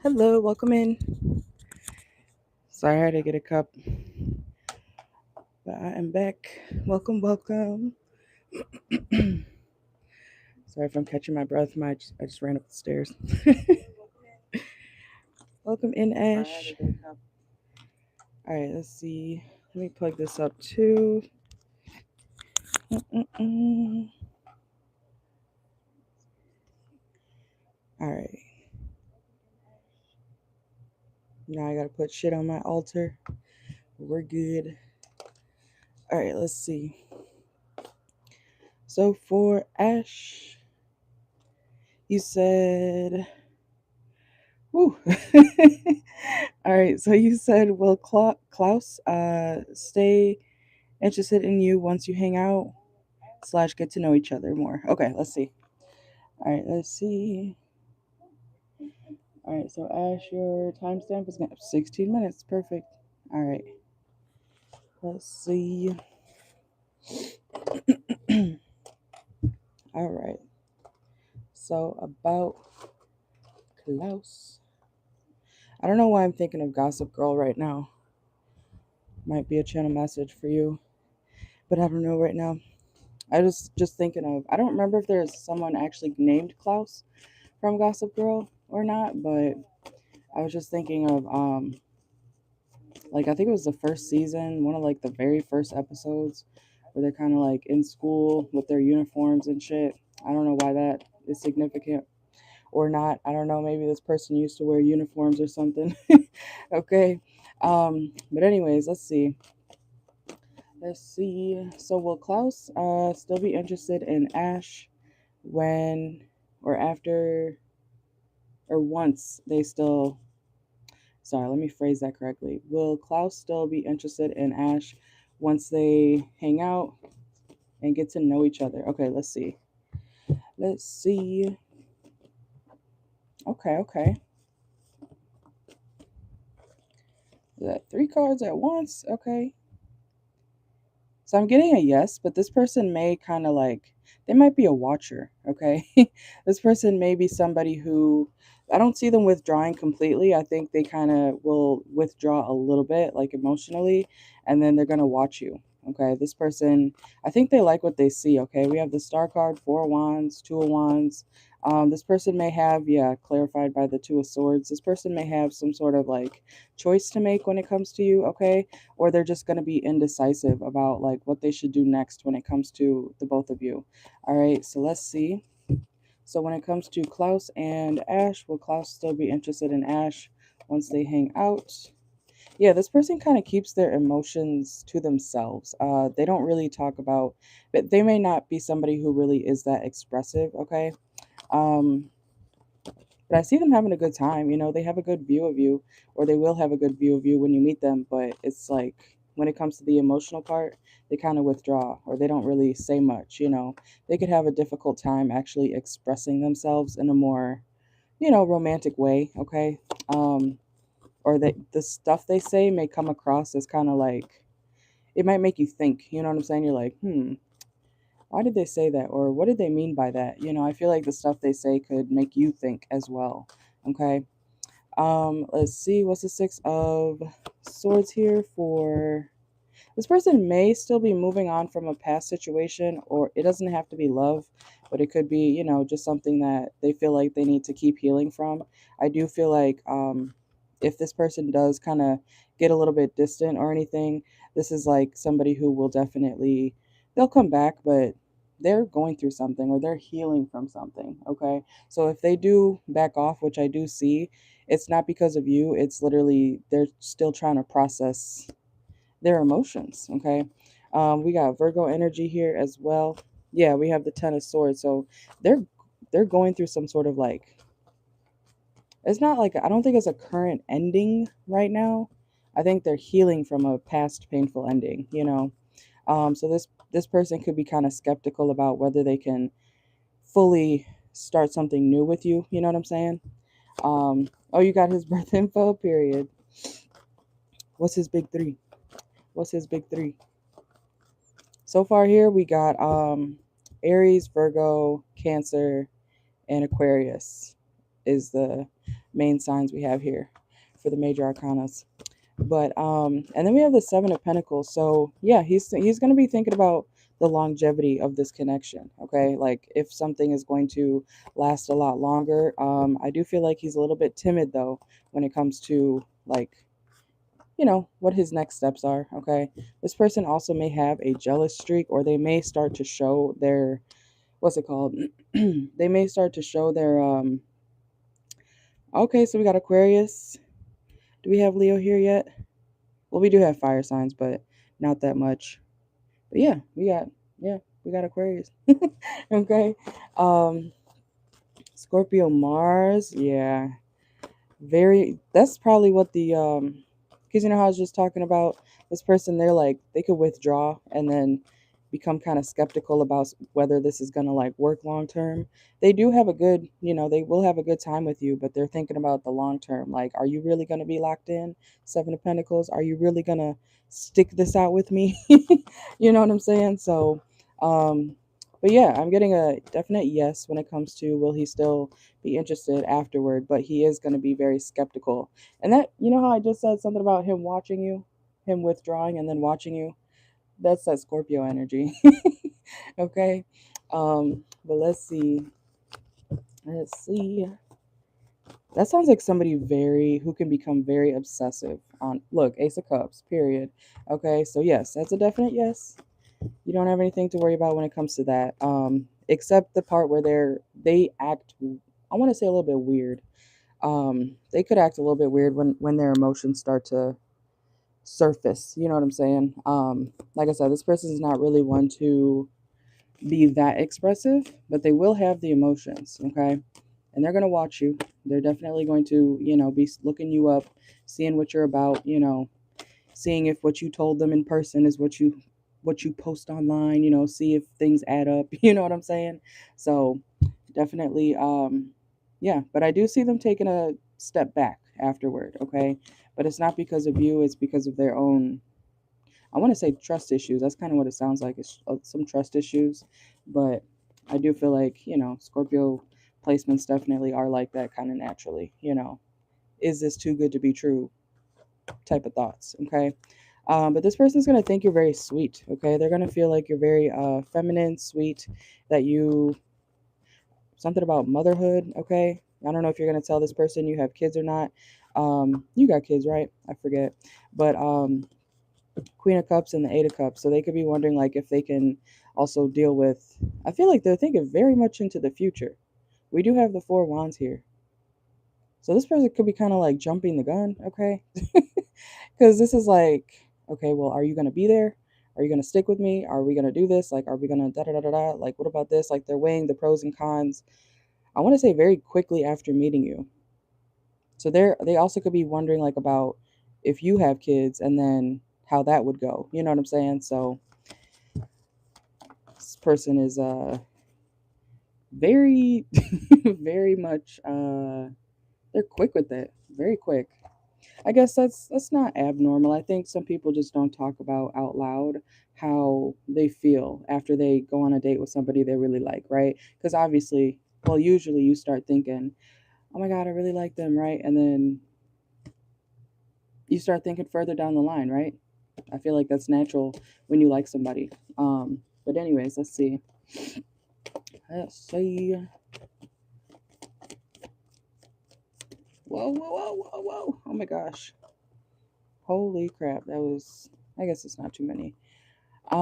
Hello, welcome in. Sorry I had to get a cup, but I am back. Welcome, welcome. Sorry if I'm catching my breath. I just ran up the stairs. Welcome in, Ash. All right, let's see. Let me plug this up too. Mm-mm-mm. All right. Now I gotta put shit on my altar. We're good. All right, let's see. So for Ash, you said, woo. All right, so you said, will Klaus stay interested in you once you hang out / get to know each other more? Okay, let's see. All right, let's see. All right, so Ash, your timestamp is going to 16 minutes. Perfect. All right, let's see. All right, so about Klaus. I don't know why I'm thinking of Gossip Girl right now. Might be a channel message for you, but I don't know right now. I was just thinking of, I don't remember if there's someone actually named Klaus from Gossip Girl or not, but I was just thinking of like I think it was the first season, one of like the very first episodes where they're kind of like in school with their uniforms and shit. I don't know why that is significant or not. I don't know, maybe this person used to wear uniforms or something. Okay. But anyways, let's see. Let's see. So will Klaus still be interested in Ash when or after or once they still, sorry, let me phrase that correctly. Will Klaus still be interested in Ash once they hang out and get to know each other? Okay, let's see. Let's see. Okay, okay. Is that 3 cards at once? Okay. So I'm getting a yes, but this person may kind of like, they might be a watcher, okay? This person may be somebody who, I don't see them withdrawing completely. I think they kind of will withdraw a little bit, like emotionally, and then they're going to watch you, okay? This person, I think they like what they see, okay? We have the star card, 4 of Wands, 2 of Wands. This person may have, yeah, clarified by the 2 of Swords. This person may have some sort of like choice to make when it comes to you, okay? Or they're just going to be indecisive about like what they should do next when it comes to the both of you. All right, so let's see. So when it comes to Klaus and Ash, will Klaus still be interested in Ash once they hang out? Yeah, this person kind of keeps their emotions to themselves. They don't really talk about, but they may not be somebody who really is that expressive, okay? Um, but I see them having a good time. You know, they have a good view of you, or they will have a good view of you when you meet them. But it's like when it comes to the emotional part, they kind of withdraw, or they don't really say much. You know, they could have a difficult time actually expressing themselves in a more, romantic way. Okay. Or the stuff they say may come across as kind of like, it might make you think. You know what I'm saying? You're like, why did they say that? Or what did they mean by that? You know, I feel like the stuff they say could make you think as well. Okay. Let's see, what's the 6 of Swords here for this person may still be moving on from a past situation, or it doesn't have to be love, but it could be, just something that they feel like they need to keep healing from. I do feel like if this person does kind of get a little bit distant or anything, this is like somebody who will definitely, they'll come back, but they're going through something or they're healing from something. Okay. So if they do back off, which I do see, it's not because of you. It's literally they're still trying to process their emotions. Okay. We got Virgo energy here as well. Yeah, we have the 10 of Swords. So they're they're going through some sort of like, it's not like, I don't think it's a current ending right now. I think they're healing from a past painful ending. So this person could be kind of skeptical about whether they can fully start something new with you. You know what I'm saying? Oh, you got his birth info. Period. What's his big three? What's his big three? So far here we got Aries, Virgo, Cancer, and Aquarius is the main signs we have here for the major arcanas. But and then we have the Seven of Pentacles. So yeah, he's going to be thinking about the longevity of this connection. Okay, like if something is going to last a lot longer. I do feel like he's a little bit timid though when it comes to like, you know, what his next steps are. Okay, this person also may have a jealous streak, or they may start to show their, what's it called? They may start to show their okay, so we got Aquarius. Do we have Leo here yet? Well, we do have fire signs, but not that much. But yeah, we got Aquarius. Okay. Um Scorpio Mars, yeah. Very, that's probably what the because you know how I was just talking about this person, they're like they could withdraw and then become kind of skeptical about whether this is going to like work long term. They do have a good, you know, they will have a good time with you, but they're thinking about the long term, like are you really going to be locked in? Seven of Pentacles, are you really going to stick this out with me? You know what I'm saying? So but yeah, I'm getting a definite yes when it comes to will he still be interested afterward, but he is going to be very skeptical. And that, you know how I just said something about him watching you, him withdrawing and then watching you? That's that Scorpio energy. Okay. But let's see. Let's see. That sounds like somebody very who can become very obsessive on, look, Ace of Cups, period. Okay, so yes, that's a definite yes. You don't have anything to worry about when it comes to that. Except the part where they act, I want to say a little bit weird. They could act a little bit weird when their emotions start to surface. You know what I'm saying? Like I said, this person is not really one to be that expressive, but they will have the emotions. Okay, and they're gonna watch you. They're definitely going to, you know, be looking you up, seeing what you're about. You know, seeing if what you told them in person is what you post online. You know, see if things add up. You know what I'm saying? So definitely yeah, but I do see them taking a step back afterward. Okay, but it's not because of you, it's because of their own, I want to say trust issues. That's kind of what it sounds like. It's some trust issues, but I do feel like, you know, Scorpio placements definitely are like that kind of naturally. You know, is this too good to be true type of thoughts. Okay, but this person's going to think you're very sweet. Okay, they're going to feel like you're very feminine, sweet, that you, something about motherhood. Okay, I don't know if you're going to tell this person you have kids or not. You got kids, right? I forget. But Queen of Cups and the Eight of Cups, so they could be wondering like if they can also deal with, I feel like they're thinking very much into the future. We do have the Four Wands here, so this person could be kind of like jumping the gun. Okay, because this is like, okay, well, are you going to be there? Are you going to stick with me? Are we going to do this? Like, are we going to da da da da da? Like, what about this? Like, they're weighing the pros and cons, I want to say very quickly after meeting you. So they also could be wondering like about if you have kids and then how that would go. You know what I'm saying? So this person is very very much they're quick with it. Very quick. I guess that's not abnormal. I think some people just don't talk about out loud how they feel after they go on a date with somebody they really like, right? Because obviously, well, usually you start thinking, oh my God, I really like them, right? And then you start thinking further down the line, right? I feel like that's natural when you like somebody. But anyways, let's see. Let's see. Whoa, whoa, whoa, whoa, whoa. Oh my gosh. Holy crap. That was, I guess it's not too many. I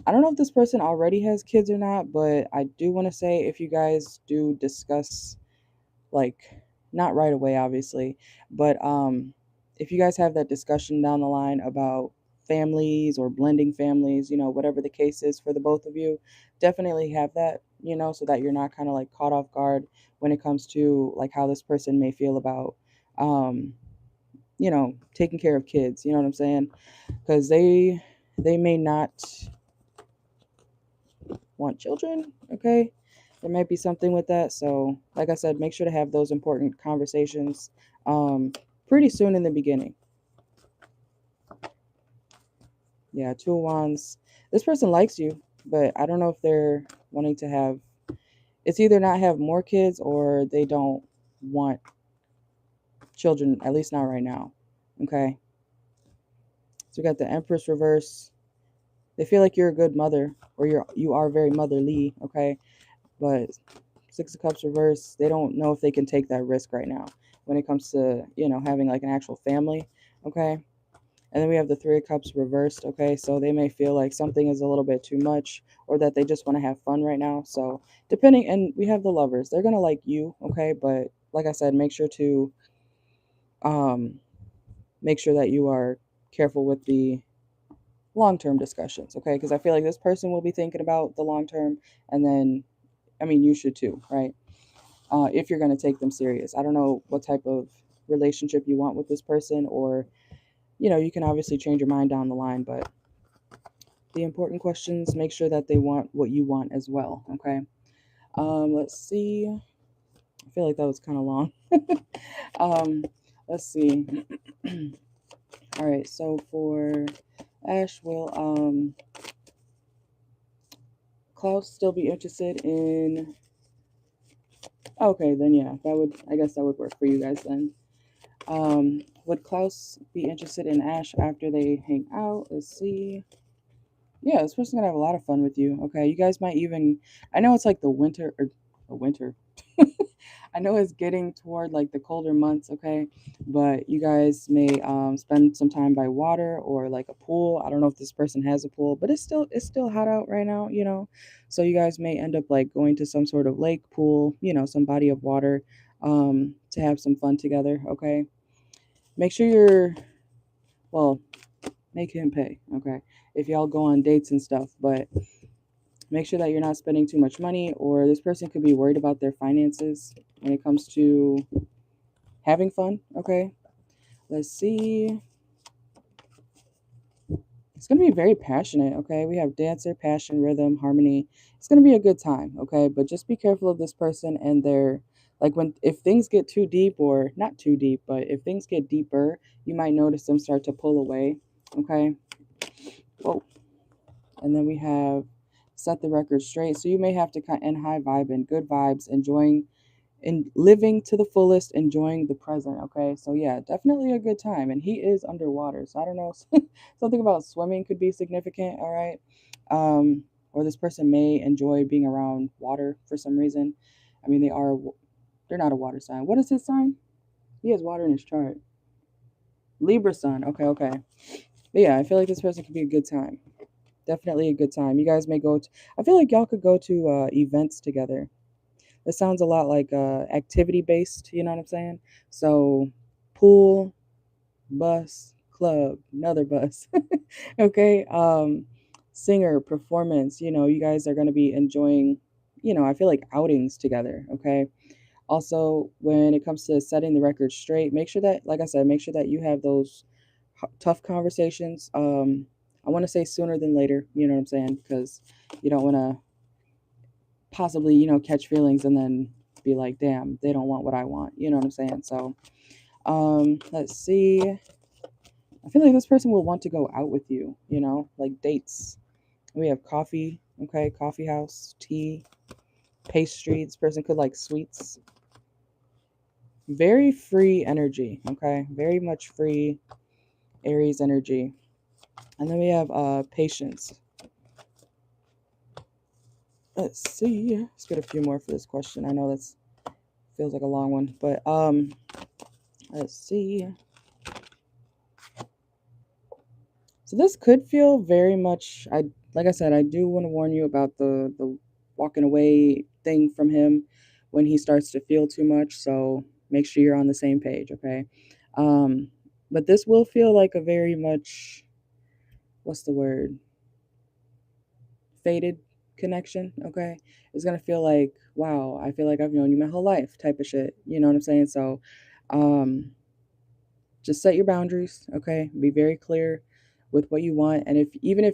don't know if this person already has kids or not, but I do want to say if you guys do discuss, like, not right away obviously, but if you guys have that discussion down the line about families or blending families, you know, whatever the case is for the both of you, definitely have that, you know, so that you're not kind of like caught off guard when it comes to like how this person may feel about um you know, taking care of kids, you know what I'm saying? Because they may not want children. Okay, there might be something with that. So like I said, make sure to have those important conversations um pretty soon in the beginning. Yeah, Two of Wands, this person likes you, but I don't know if they're wanting to have, it's either not have more kids or they don't want children, at least not right now. Okay. So we got the Empress reverse. They feel like you're a good mother, or you are very motherly, okay? But Six of Cups reverse, they don't know if they can take that risk right now when it comes to, having like an actual family, okay? And then we have the Three of Cups reversed, okay? So they may feel like something is a little bit too much, or that they just want to have fun right now. So depending, and we have the Lovers. They're gonna like you, okay? But like I said, um make sure that you are careful with the long-term discussions, okay? Because I feel like this person will be thinking about the long term, and then, I mean, you should too, right? If you're going to take them serious. I don't know what type of relationship you want with this person, or, you can obviously change your mind down the line, but the important questions, make sure that they want what you want as well, okay? Let's see. I feel like that was kind of long. um, let's see. All right, so for Ash, will Klaus still be interested in? Okay, then yeah, I guess that would work for you guys then. Would Klaus be interested in Ash after they hang out? Let's see. Yeah, this person's gonna have a lot of fun with you. Okay, you guys might even. I know it's like the winter. I know it's getting toward like the colder months. Okay, but you guys may spend some time by water or like a pool. I don't know if this person has a pool, but it's still hot out right now. So you guys may end up like going to some sort of lake, pool, some body of water, to have some fun together. Okay, make sure well, make him pay. Okay, if y'all go on dates and stuff, but make sure that you're not spending too much money, or this person could be worried about their finances when it comes to having fun. Okay, let's see. It's going to be very passionate. Okay, we have dancer, passion, rhythm, harmony. It's going to be a good time. Okay, but just be careful of this person and their, like, when if things get too deep, or not too deep, but if things get deeper, you might notice them start to pull away. Okay. Whoa. And then we have set the record straight. So you may have to kind and high vibe and good vibes, enjoying and living to the fullest, enjoying the present. Okay, so yeah, definitely a good time. And he is underwater, so I don't know. Something about swimming could be significant. All right, or this person may enjoy being around water for some reason. I mean, they're not a water sign. What is his sign? He has water in his chart. Libra sun. Okay, okay. But yeah, I feel like this person could be a good time. Definitely a good time. You guys may go to. I feel like y'all could go to events together. It sounds a lot like activity based, you know what I'm saying? So, pool, bus, club, another bus. Okay? Singer, performance, you guys are going to be enjoying, I feel like outings together, okay? Also, when it comes to setting the record straight, make sure that, like I said, make sure that you have those tough conversations. I want to say sooner than later, you know what I'm saying? Because you don't want to possibly, catch feelings and then be like, damn, they don't want what I want. You know what I'm saying? So, let's see. I feel like this person will want to go out with you, like dates. We have coffee, okay, coffee house, tea, pastry. This person could like sweets. Very free energy, okay? Very much free Aries energy. And then we have patience. Let's see. Let's get a few more for this question. I know that's feels like a long one, but let's see. So this could feel very much. Like I said, I do want to warn you about the walking away thing from him when he starts to feel too much. So make sure you're on the same page, okay? Um, but this will feel like a very much, what's the word? Faded connection, okay? It's gonna feel like, wow, I feel like I've known you my whole life, type of shit. You know what I'm saying? So, um, just set your boundaries, okay? Be very clear with what you want. And if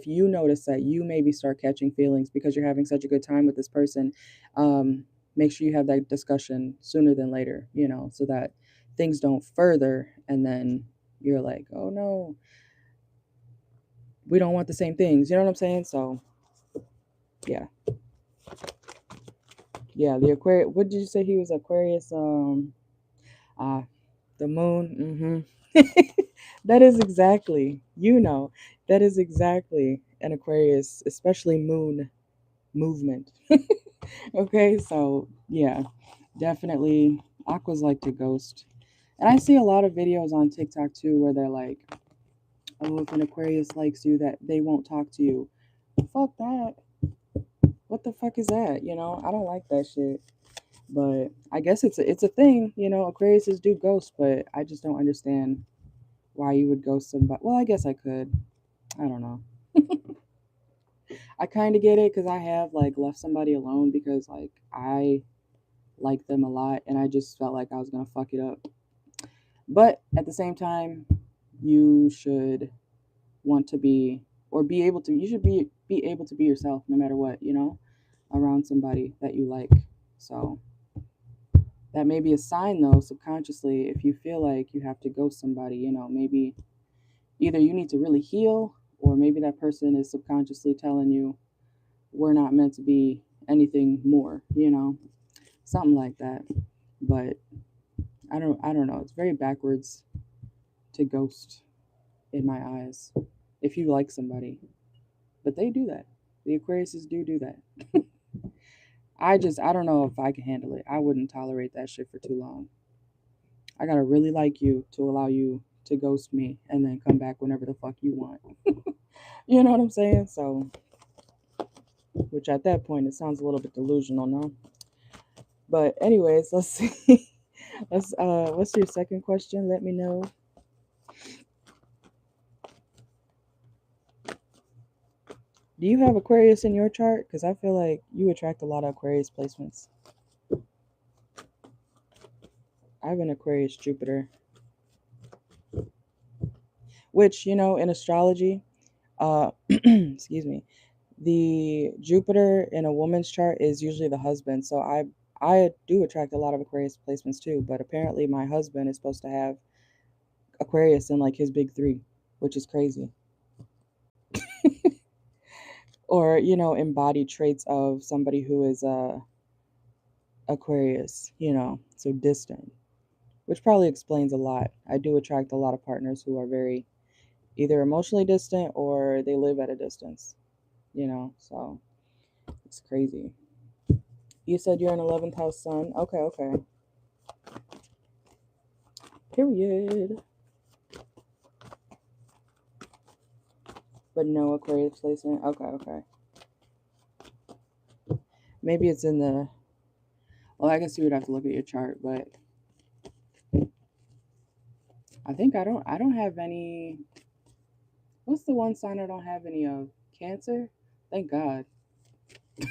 you notice that you maybe start catching feelings because you're having such a good time with this person, um, make sure you have that discussion sooner than later, so that things don't further, and then you're like, oh no, we don't want the same things. You know what I'm saying? So yeah. Yeah, the Aquarius, what did you say he was? Aquarius, The moon. That is exactly, that is exactly an Aquarius, especially moon movement. Okay, so yeah, definitely Aquas like to ghost. And I see a lot of videos on TikTok too where they're like, oh, if an Aquarius likes you, that they won't talk to you. Fuck that. What the fuck is that? I don't like that shit. But I guess it's a thing, Aquariuses do ghost, but I just don't understand why you would ghost somebody. Well, I guess I could. I don't know. I kind of get it because I have like left somebody alone because like I like them a lot and I just felt like I was gonna fuck it up. But at the same time, you should want to be or be able to. You should be able to be yourself no matter what. Around somebody that you like. So that may be a sign though, subconsciously, if you feel like you have to ghost somebody. Maybe either you need to really heal or maybe that person is subconsciously telling you we're not meant to be anything more, something like that. But I don't know. It's very backwards to ghost in my eyes if you like somebody. But they do that. The Aquariuses do that. I don't know if I can handle it. I wouldn't tolerate that shit for too long. I gotta really like you to allow you to ghost me and then come back whenever the fuck you want. You know what I'm saying? So, which at that point it sounds a little bit delusional, no? But anyways, let's see. What's your second question? Let me know. Do you have Aquarius in your chart? Because I feel like you attract a lot of Aquarius placements. I have an Aquarius Jupiter, which in astrology, excuse me, the Jupiter in a woman's chart is usually the husband. So I do attract a lot of Aquarius placements too. But apparently my husband is supposed to have Aquarius in like his big three, which is crazy. Or embody traits of somebody who is Aquarius, so distant, which probably explains a lot. I do attract a lot of partners who are very either emotionally distant or they live at a distance, so it's crazy. You said you're an 11th house sun. Okay, okay. Period. But no Aquarius placement. Okay, okay. Maybe it's in the. Well, I guess you would have to look at your chart, but I think I don't have any. What's the one sign I don't have any of? Cancer. Thank God.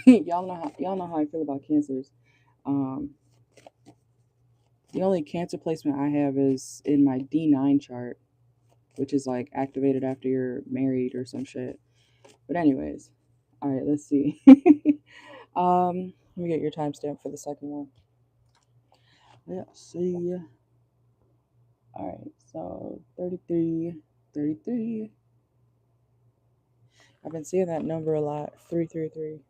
Y'all know how I feel about cancers. Um, the only Cancer placement I have is in my D9 chart, which is like activated after you're married or some shit. But anyways, all right, let's see. Let me get your timestamp for the second one. Let's see. All right, so 33, 33. I've been seeing that number a lot. 333.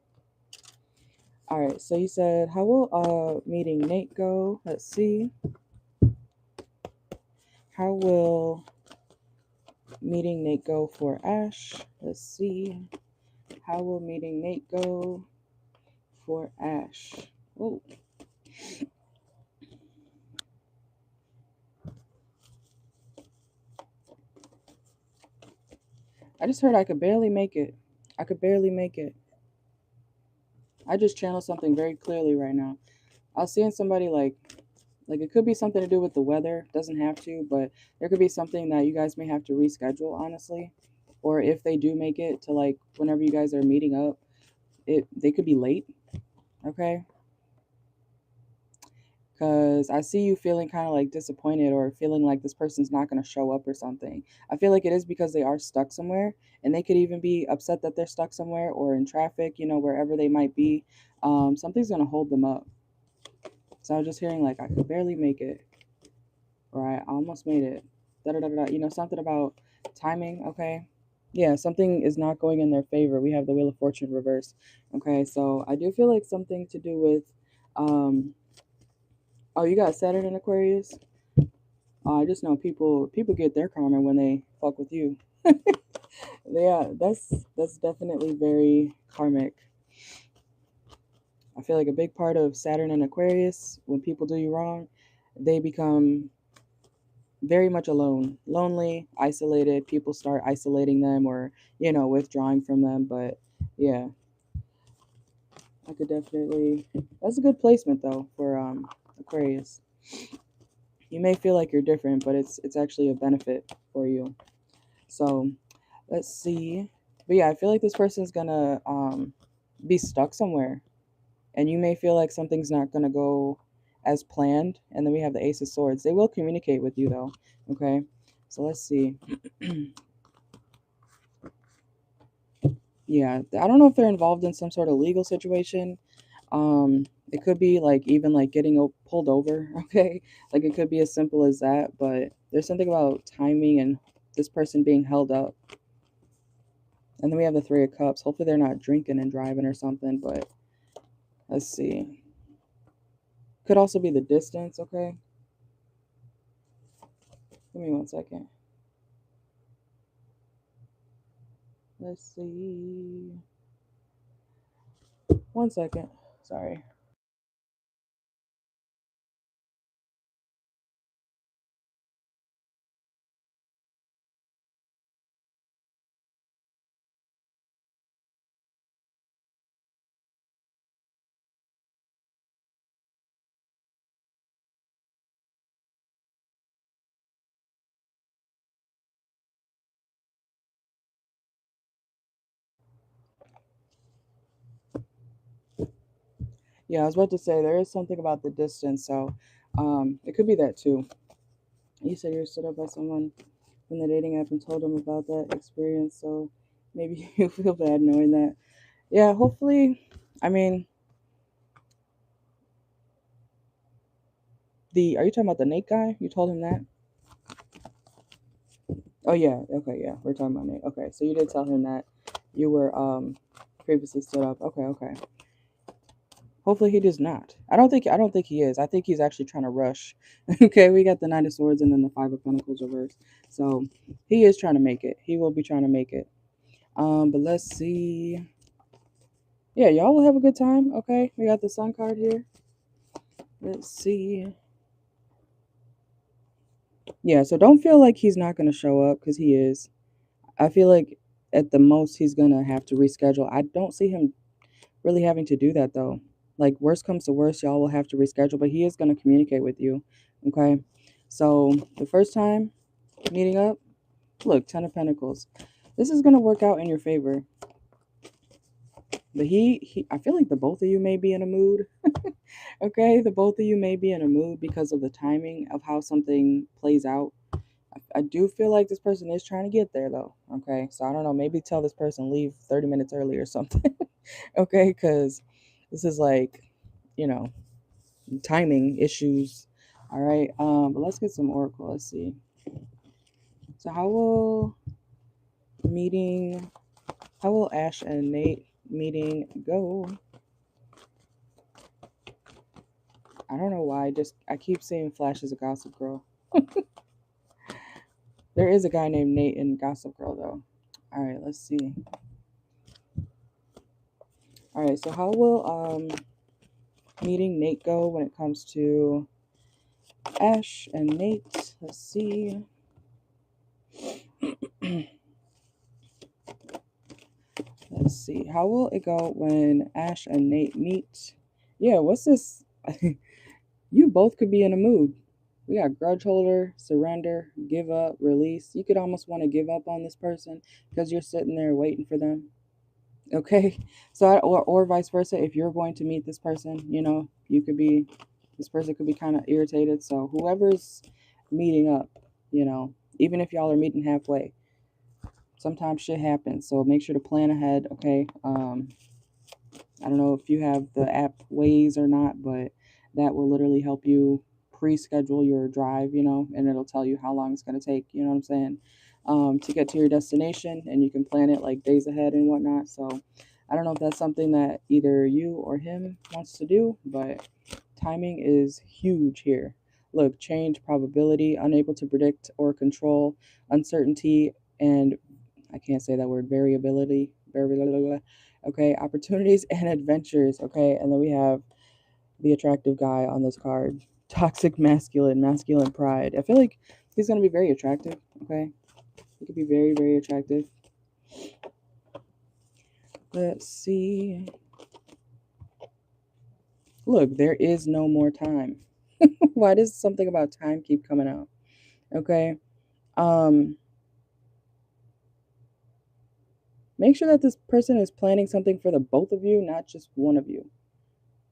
All right, so you said, how will meeting Nate go? Let's see. How will meeting Nate go for Ash? Let's see. How will meeting Nate go for Ash? Oh. I just heard I could barely make it. I could barely make it. I just channeled something very clearly right now. I was seeing somebody like it could be something to do with the weather. Doesn't have to, but there could be something that you guys may have to reschedule, honestly. Or if they do make it to like whenever you guys are meeting up, they could be late. Okay. Because I see you feeling kind of like disappointed or feeling like this person's not going to show up or something. I feel like it is because they are stuck somewhere and they could even be upset that they're stuck somewhere or in traffic, wherever they might be. Something's going to hold them up. So I was just hearing like, I could barely make it, or I almost made it. Da da da da. Something about timing. Okay. Yeah, something is not going in their favor. We have the Wheel of Fortune reverse. Okay, so I do feel like something to do with, oh, you got Saturn in Aquarius? I just know people get their karma when they fuck with you. Yeah, that's definitely very karmic. I feel like a big part of Saturn and Aquarius, when people do you wrong, they become very much alone, lonely, isolated. People start isolating them or, withdrawing from them. But yeah, I could definitely, that's a good placement though for Aquarius. You may feel like you're different, but it's actually a benefit for you. So let's see. But yeah, I feel like this person's gonna be stuck somewhere, and you may feel like something's not gonna go as planned. And then we have the Ace of Swords. They will communicate with you though. Okay, so let's see. Yeah, I don't know if they're involved in some sort of legal situation. It could be like even like getting pulled over. Okay, like it could be as simple as that. But there's something about timing and this person being held up. And then we have the Three of Cups. Hopefully they're not drinking and driving or something. But let's see. Could also be the distance. Okay, give me 1 second. Let's see. 1 second. Sorry. Yeah, I was about to say there is something about the distance, so it could be that too. You said you were stood up by someone from the dating app and told them about that experience, so maybe you feel bad knowing that. Yeah, hopefully. I mean, the are you talking about the Nate guy? You told him that? Oh yeah, okay, yeah, we're talking about Nate. Okay, so you did tell him that you were previously stood up. Okay, okay. Hopefully he does not. I don't think he is. I think he's actually trying to rush. Okay, we got the Knight of Swords and then the Five of Pentacles reversed. So he is trying to make it. He will be trying to make it. But let's see. Yeah, y'all will have a good time. Okay, we got the Sun card here. Let's see. Yeah, so don't feel like he's not gonna show up because he is. I feel like at the most he's gonna have to reschedule. I don't see him really having to do that though. Like worst comes to worst, y'all will have to reschedule, but he is gonna communicate with you. Okay. So the first time meeting up, look, Ten of Pentacles. This is gonna work out in your favor. But he I feel like the both of you may be in a mood. Okay, the both of you may be in a mood because of the timing of how something plays out. I do feel like this person is trying to get there though. Okay, so I don't know, maybe tell this person leave 30 minutes early or something. Okay, because this is like, you know, timing issues. All right, but let's get some oracle. Let's see. So meeting how will Ash and Nate meeting go? I don't know why. Just I keep seeing flashes of Gossip Girl. There is a guy named Nate in Gossip Girl though. All right, let's see. All right, so how will meeting Nate go when it comes to Ash and Nate? Let's see. Let's see. How will it go when Ash and Nate meet? Yeah, what's this? You both could be in a mood. We got grudge holder, surrender, give up, release. You could almost want to give up on this person because you're sitting there waiting for them. Okay, so or vice versa. If you're going to meet this person, you could be this person could be kind of irritated. So whoever's meeting up, even if y'all are meeting halfway, sometimes shit happens. So make sure to plan ahead. Okay. I don't know if you have the app Waze or not, but that will literally help you pre-schedule your drive, and it'll tell you how long it's going to take, you know what I'm saying, to get to your destination, and you can plan it like days ahead and whatnot. So I don't know if that's something that either you or him wants to do, but timing is huge here. Look, change, probability, unable to predict or control, uncertainty, and I can't say that word, variability. Okay, opportunities and adventures. Okay, and then we have the attractive guy on this card. Toxic masculine, masculine pride. I feel like he's going to be very attractive. Okay, he could be very, very attractive. Let's see. Look, there is no more time. Why does something about time keep coming out? Okay. Make sure that this person is planning something for the both of you, not just one of you.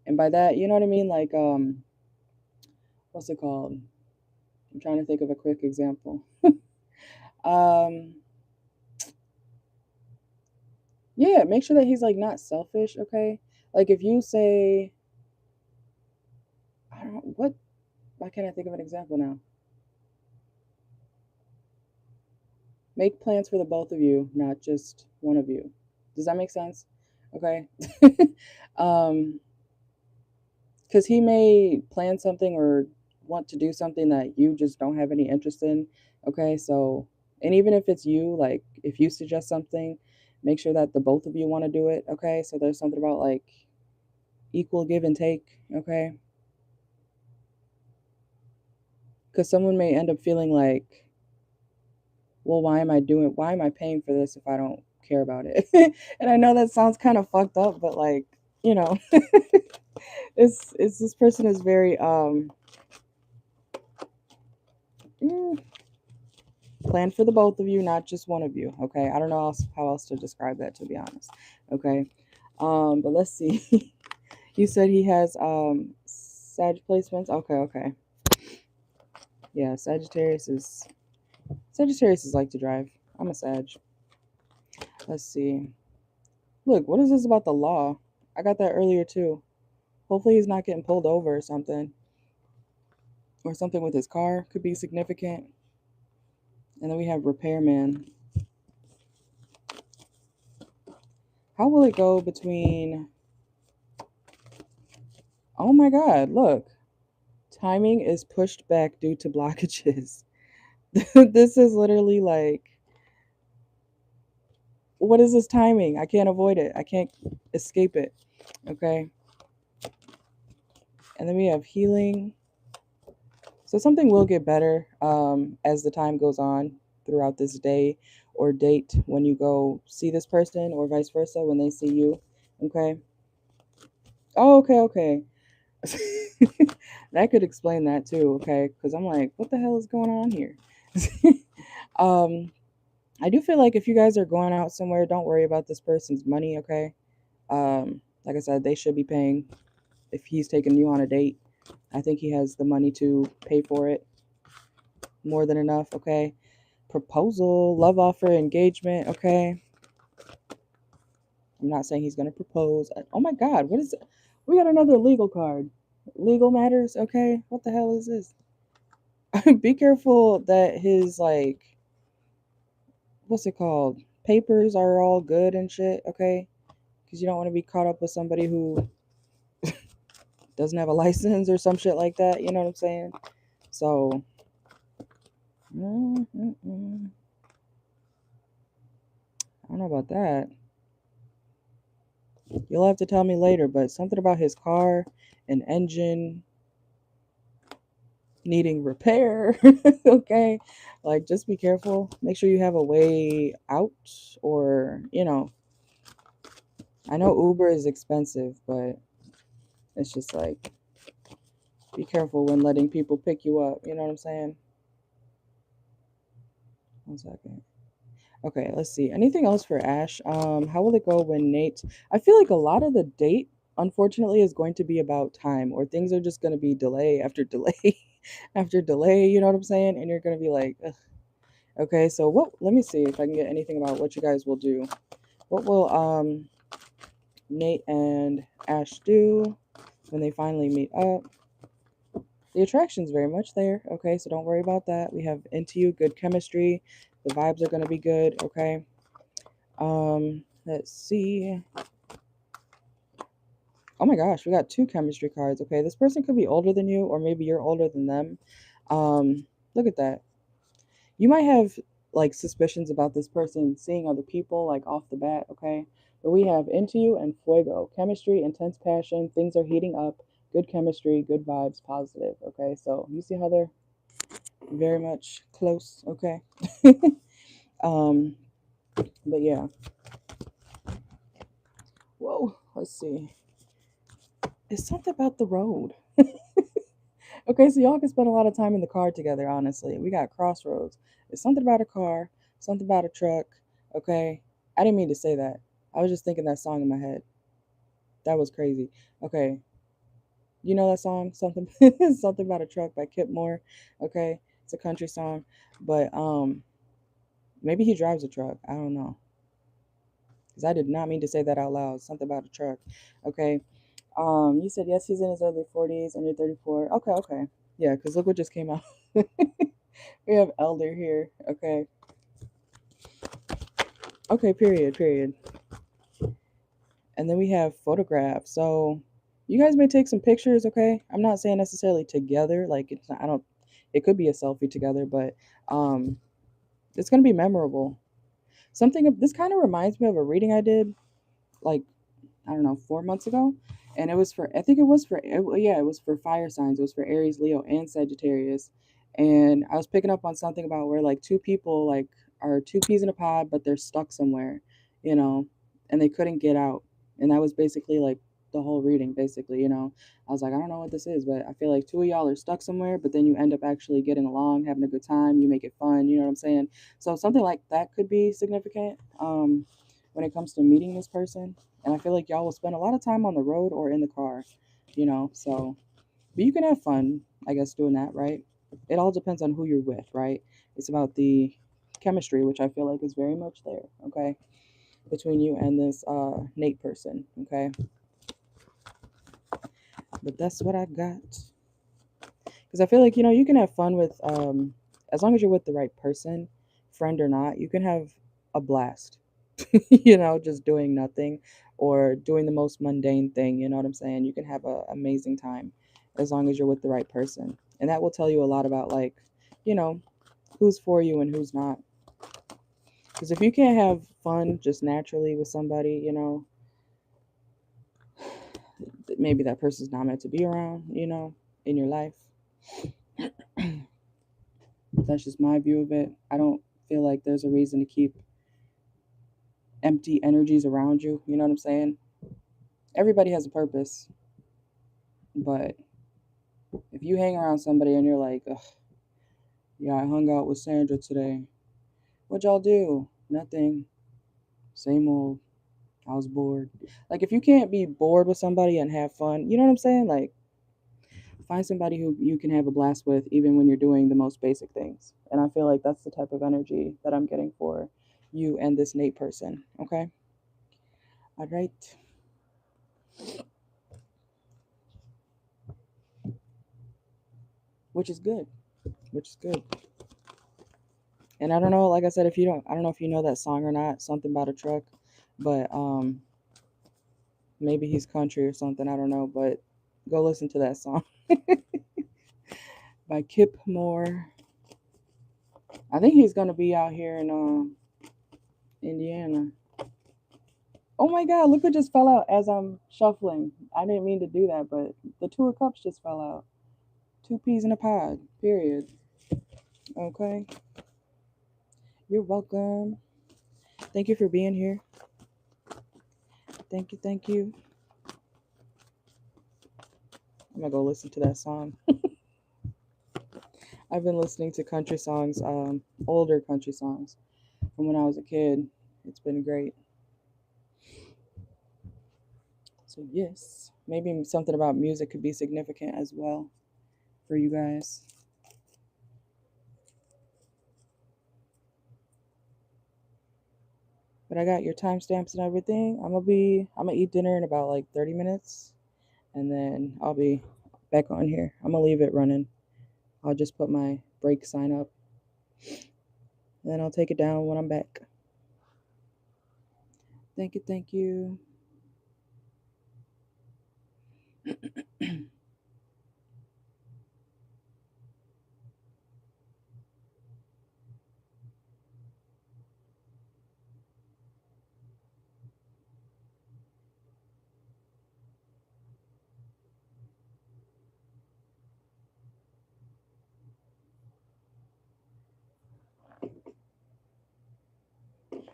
And by that, you know what I mean? Like, what's it called? I'm trying to think of a quick example. um, yeah, make sure that he's like not selfish, okay? Like if you say, I don't know, why can't I think of an example now? Make plans for the both of you, not just one of you. Does that make sense? Okay. um, because he may plan something or want to do something that you just don't have any interest in. Okay, so, and even if it's you, like if you suggest something, make sure that the both of you want to do it. Okay, so there's something about like equal give and take. Okay, because someone may end up feeling like, well, why am I paying for this if I don't care about it? And I know that sounds kind of fucked up, but like, you know, it's this person is very mm, plan for the both of you, not just one of you. Okay, I don't know how else to describe that, to be honest. Okay, but let's see. You said he has Sag placements. Okay, okay. Yeah, Sagittarius is like to drive. I'm a Sag. Let's see. Look, what is this about the law? I got that earlier too. Hopefully he's not getting pulled over or something. Or something with his car could be significant. And then we have repairman. How will it go between... Oh my god, look. Timing is pushed back due to blockages. This is literally like, what is this timing? I can't avoid it. I can't escape it. Okay. And then we have healing. So something will get better as the time goes on throughout this day or date when you go see this person, or vice versa when they see you. Okay. Oh, okay, okay. That could explain that too. Okay. Because I'm like, what the hell is going on here? um, I do feel like if you guys are going out somewhere, don't worry about this person's money. Okay. Like I said, they should be paying if he's taking you on a date. I think he has the money to pay for it more than enough. Okay. Proposal, love offer, engagement. Okay. I'm not saying he's going to propose. Oh my God. What is it? We got another legal card. Legal matters. Okay. What the hell is this? Be careful that his, like, what's it called? Papers are all good and shit. Okay. Because you don't want to be caught up with somebody who doesn't have a license or some shit like that. You know what I'm saying? So, I don't know about that. You'll have to tell me later, but something about his car, an engine needing repair. Okay. Like, just be careful. Make sure you have a way out, or, I know Uber is expensive, but it's just like, be careful when letting people pick you up. You know what I'm saying? 1 second. Okay, let's see. Anything else for Ash? How will it go when Nate? I feel like a lot of the date, unfortunately, is going to be about time, or things are just going to be delay after delay after delay. You know what I'm saying? And you're going to be like, ugh. Okay. So what? Let me see if I can get anything about what you guys will do. What will Nate and Ash do when they finally meet up? The attraction's very much there. Okay, so don't worry about that. We have into you, good chemistry. The vibes are going to be good. Okay. Let's see. Oh my gosh, we got 2 chemistry cards. Okay, this person could be older than you, or maybe you're older than them. Look at that. You might have like suspicions about this person seeing other people like off the bat, okay? But we have into you and fuego, chemistry, intense passion, things are heating up, good chemistry, good vibes, positive, okay? So you see how they're very much close, okay? um, but yeah. Whoa, let's see. It's something about the road. Okay, so y'all can spend a lot of time in the car together, honestly. We got crossroads. It's something about a car, something about a truck. Okay. I didn't mean to say that. I was just thinking that song in my head. That was crazy. Okay. You know that song? Something something about a truck by Kip Moore. Okay. It's a country song. But maybe he drives a truck. I don't know. Because I did not mean to say that out loud. Something about a truck. Okay. You said yes, he's in his early 40s and you're 34. Okay, okay. Yeah, because look what just came out. We have elder here. Okay. Okay, period, period. And then we have photograph. So you guys may take some pictures, okay? I'm not saying necessarily together, like it's not, I don't it could be a selfie together, but um it's going to be memorable. Something of this kind of reminds me of a reading I did like I don't know, 4 months ago. And it was for, I think it was for, yeah, it was for fire signs. It was for Aries, Leo, and Sagittarius. And I was picking up on something about where like two people like are two peas in a pod, but they're stuck somewhere, you know, and they couldn't get out. And that was basically like the whole reading, basically, you know. I was like, I don't know what this is, but I feel like two of y'all are stuck somewhere, but then you end up actually getting along, having a good time. You make it fun, you know what I'm saying? So something like that could be significant when it comes to meeting this person. And I feel like y'all will spend a lot of time on the road or in the car, you know. So, but you can have fun, I guess, doing that, right? It all depends on who you're with, right? It's about the chemistry, which I feel like is very much there, okay, between you and this Nate person, okay. But that's what I got. Because I feel like you can have fun with, as long as you're with the right person, friend or not, you can have a blast. Just doing nothing or doing the most mundane thing. You know what I'm saying? You can have an amazing time as long as you're with the right person. And that will tell you a lot about, like, you know, who's for you and who's not. Because if you can't have fun just naturally with somebody, maybe that person's not meant to be around, in your life. That's just my view of it. I don't feel like there's a reason to keep empty energies around you. You know what I'm saying? Everybody has a purpose, but if you hang around somebody and you're like, ugh, yeah, I hung out with Sandra today. What'd y'all do? Nothing. Same old. I was bored. Like, if you can't be bored with somebody and have fun, you know what I'm saying? Like, find somebody who you can have a blast with even when you're doing the most basic things. And I feel like that's the type of energy that I'm getting for you and this Nate person. Okay? All right. Which is good. Which is good. And I don't know, like I said, I don't know if you know that song or not, something about a truck, but maybe he's country or something, I don't know, but go listen to that song by Kip Moore. I think he's gonna be out here in Indiana. Oh my God! Look what just fell out as I'm shuffling. I didn't mean to do that, but the Two of Cups just fell out. Two peas in a pod. Period. Okay. You're welcome. Thank you for being here. Thank you. Thank you. I'm gonna go listen to that song. I've been listening to country songs, older country songs from when I was a kid. It's been great. So yes, maybe something about music could be significant as well for you guys. But I got your timestamps and everything. I'm gonna eat dinner in about like 30 minutes and then I'll be back on here. I'm gonna leave it running. I'll just put my break sign up. And then I'll take it down when I'm back. Thank you, thank you.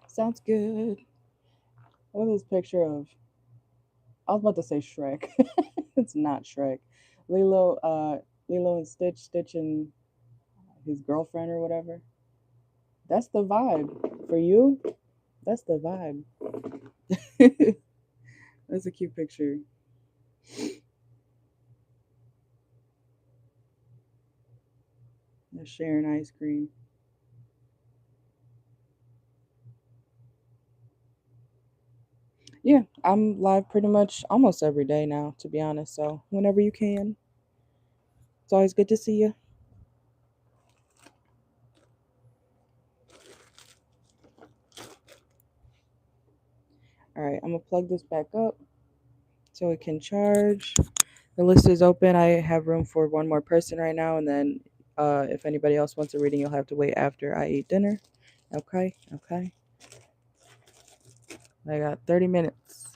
Sounds good. Look at this picture of, I was about to say Shrek. It's not Shrek. Lilo, Lilo and Stitch, Stitch and his girlfriend or whatever. That's the vibe. For you, that's the vibe. That's a cute picture. They're sharing ice cream. Yeah, I'm live pretty much almost every day now, to be honest. So whenever you can, it's always good to see you. All right, I'm gonna plug this back up so it can charge. The list is open. I have room for one more person right now, and then if anybody else wants a reading, you'll have to wait after I eat dinner. Okay, okay. I got 30 minutes.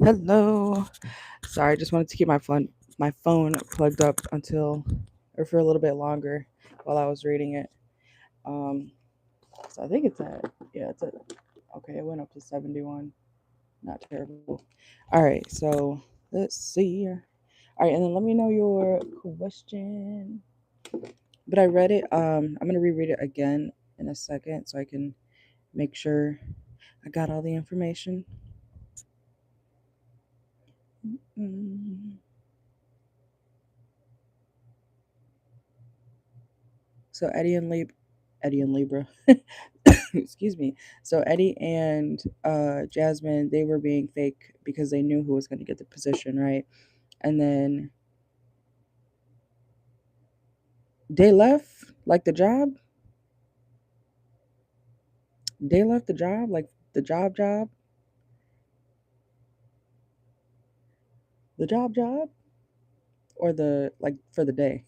Hello. Sorry, I just wanted to keep my phone plugged up for a little bit longer while I was reading it. So I think it's at okay, it went up to 71. Not terrible. All right, so let's see. All right, and then let me know your question. But I read it. I'm gonna reread it again in a second so I can make sure I got all the information. Mm. So Eddie and Libra. Excuse me. So Eddie and Jasmine, they were being fake because they knew who was going to get the position, right? And then they left like the job. They left the job like the job, the job, or the like for the day.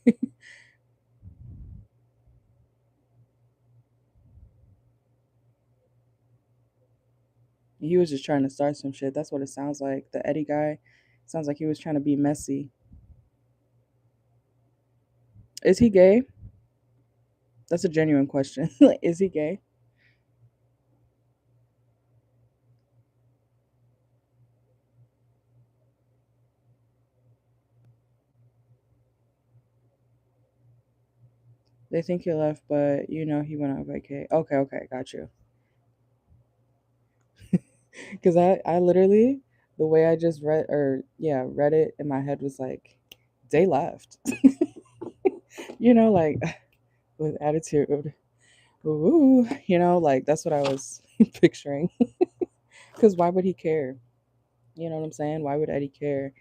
He was just trying to start some shit. That's what it sounds like. The Eddie guy sounds like he was trying to be messy. Is he gay? That's a genuine question. Like, is he gay? They think he left, but he went on vacay. Okay, okay, got you. Because I literally, the way I just read it in my head was like, they left. Like with attitude. Ooh, like that's what I was picturing. Because why would he care? You know what I'm saying? Why would Eddie care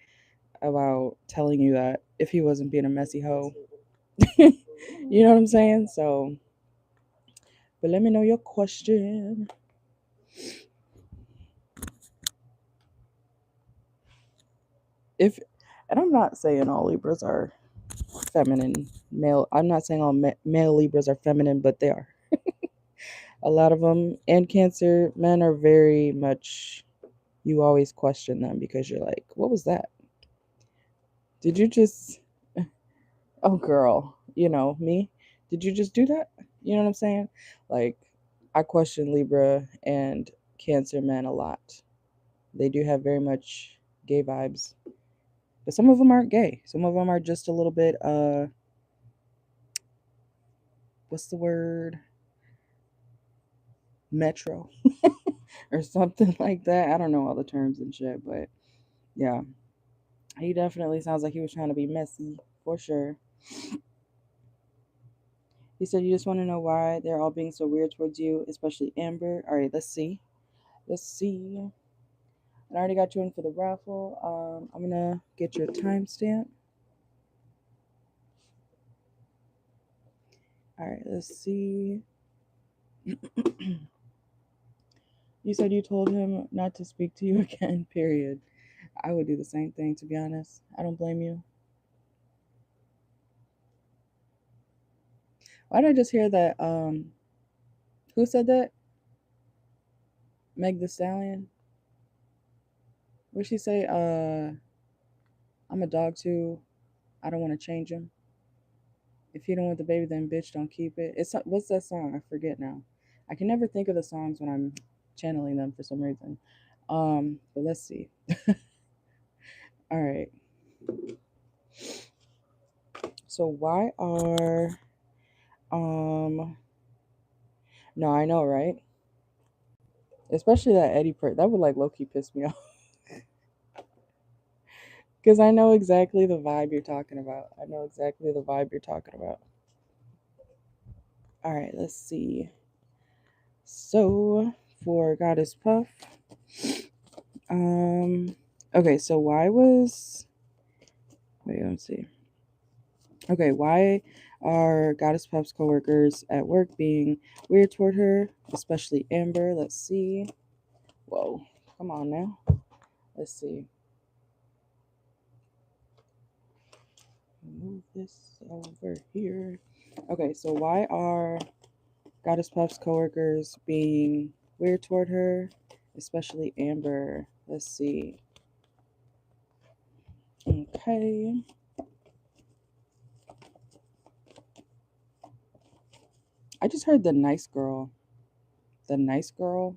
about telling you that if he wasn't being a messy hoe? You know what I'm saying? So, but let me know your question. If, and I'm not saying all Libras are feminine, male. I'm not saying all male Libras are feminine, but they are. A lot of them, and Cancer men are very much. You always question them because you're like, what was that? Did you just? Oh, girl, me. Did you just do that? You know what I'm saying? Like, I question Libra and Cancer men a lot. They do have very much gay vibes, but some of them aren't gay. Some of them are just a little bit. What's the word? Metro or something like that. I don't know all the terms and shit, but yeah, he definitely sounds like he was trying to be messy for sure. He said, "You just want to know why they're all being so weird towards you, especially Amber." All right, let's see. Let's see. I already got you in for the raffle. I'm gonna get your timestamp. All right, let's see. You said you told him not to speak to you again. Period. I would do the same thing, to be honest. I don't blame you. Why did I just hear that? Who said that? Meg the Stallion. What she say? I'm a dog too. I don't want to change him. If you don't want the baby, then bitch, don't keep it. It's what's that song? I forget now. I can never think of the songs when I'm channeling them for some reason. But let's see. All right. So why are no, I know, right? Especially that Eddie part. That would like low key piss me off because I know exactly the vibe you're talking about. I know exactly the vibe you're talking about. All right, let's see. So for Goddess Puff, um, okay. So why was wait? Let's see. Okay, why are Goddess Puff's coworkers at work being weird toward her, especially Amber? Let's see. Whoa, come on now. Let's see. Move this over here. Okay, so why are Goddess Puff's coworkers being weird toward her, especially Amber? Let's see. Okay. I just heard the nice girl. The nice girl.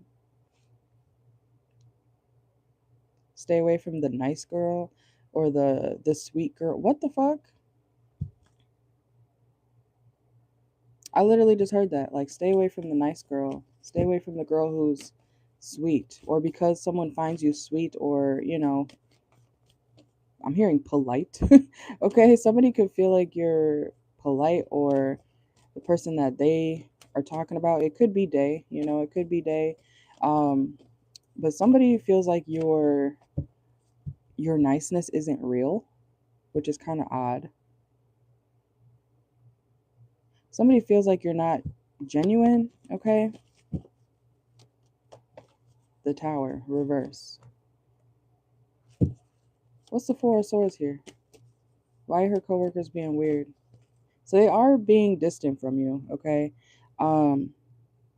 Stay away from the nice girl or the sweet girl. What the fuck? I literally just heard that. Like, stay away from the nice girl. Stay away from the girl who's sweet. Or because someone finds you sweet, or, I'm hearing polite. Okay, somebody could feel like you're polite, or the person that they are talking about. It could be day, it could be day. Um, but somebody feels like your niceness isn't real, which is kind of odd. Somebody feels like you're not genuine, okay? The Tower, reverse. What's the Four of Swords here? Why are her coworkers being weird? So they are being distant from you, okay? Um,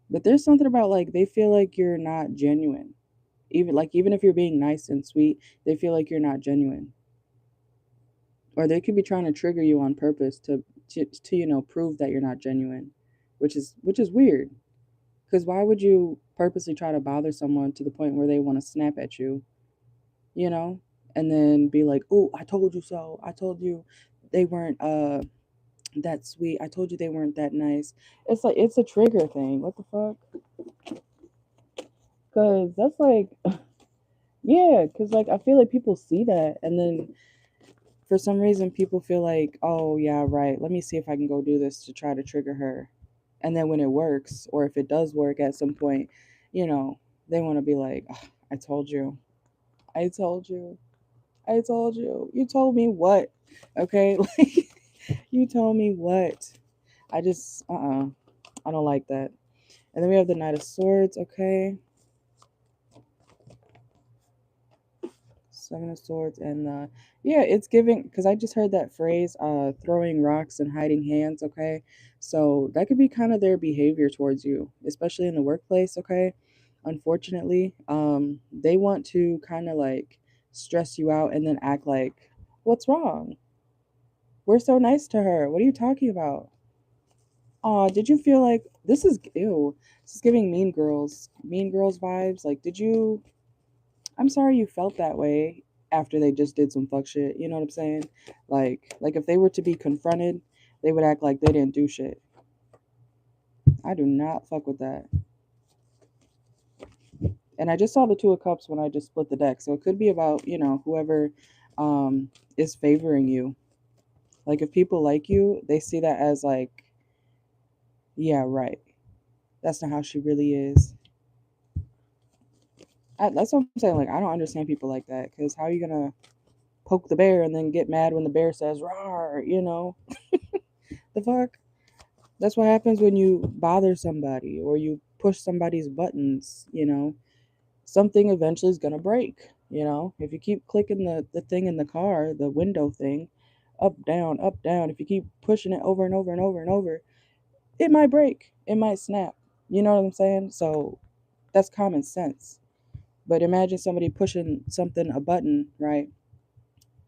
but there's something about like they feel like you're not genuine. Even if you're being nice and sweet, they feel like you're not genuine. Or they could be trying to trigger you on purpose to prove that you're not genuine, which is weird. Because why would you purposely try to bother someone to the point where they want to snap at you, you know, and then be like, "Oh, I told you so. I told you they weren't that sweet. I told you they weren't that nice." It's like it's a trigger thing. What the fuck? Because that's like, yeah. Because like I feel like people see that, and then for some reason people feel like, "Oh yeah, right. Let me see if I can go do this to try to trigger her," and then when it works, or if it does work at some point, you know, they want to be like, "Ugh, I told you. I told you. I told you. You told me what?" Okay, like you told me what? I just I don't like that. And then we have the Knight of Swords. Okay, Seven of Swords, and yeah, it's giving because I just heard that phrase, throwing rocks and hiding hands. Okay, so that could be kind of their behavior towards you, especially in the workplace. Okay, unfortunately, they want to kind of like stress you out and then act like, what's wrong? We're so nice to her. What are you talking about? Oh, did you feel like this is ew? This is giving Mean Girls vibes. Like, did you? I'm sorry you felt that way after they just did some fuck shit. You know what I'm saying? Like if they were to be confronted, they would act like they didn't do shit. I do not fuck with that. And I just saw the Two of Cups when I just split the deck, so it could be about whoever is favoring you. Like if people like you, they see that as like, yeah, right. That's not how she really is. That's what I'm saying. Like, I don't understand people like that. Because how are you gonna poke the bear and then get mad when the bear says "rawr"? The fuck. That's what happens when you bother somebody or you push somebody's buttons. Something eventually is gonna break. If you keep clicking the thing in the car, the window thing, up down up down. If you keep pushing it over and over and over and over, it might break. It might snap. You know what I'm saying? So that's common sense. But imagine somebody pushing something, a button, right?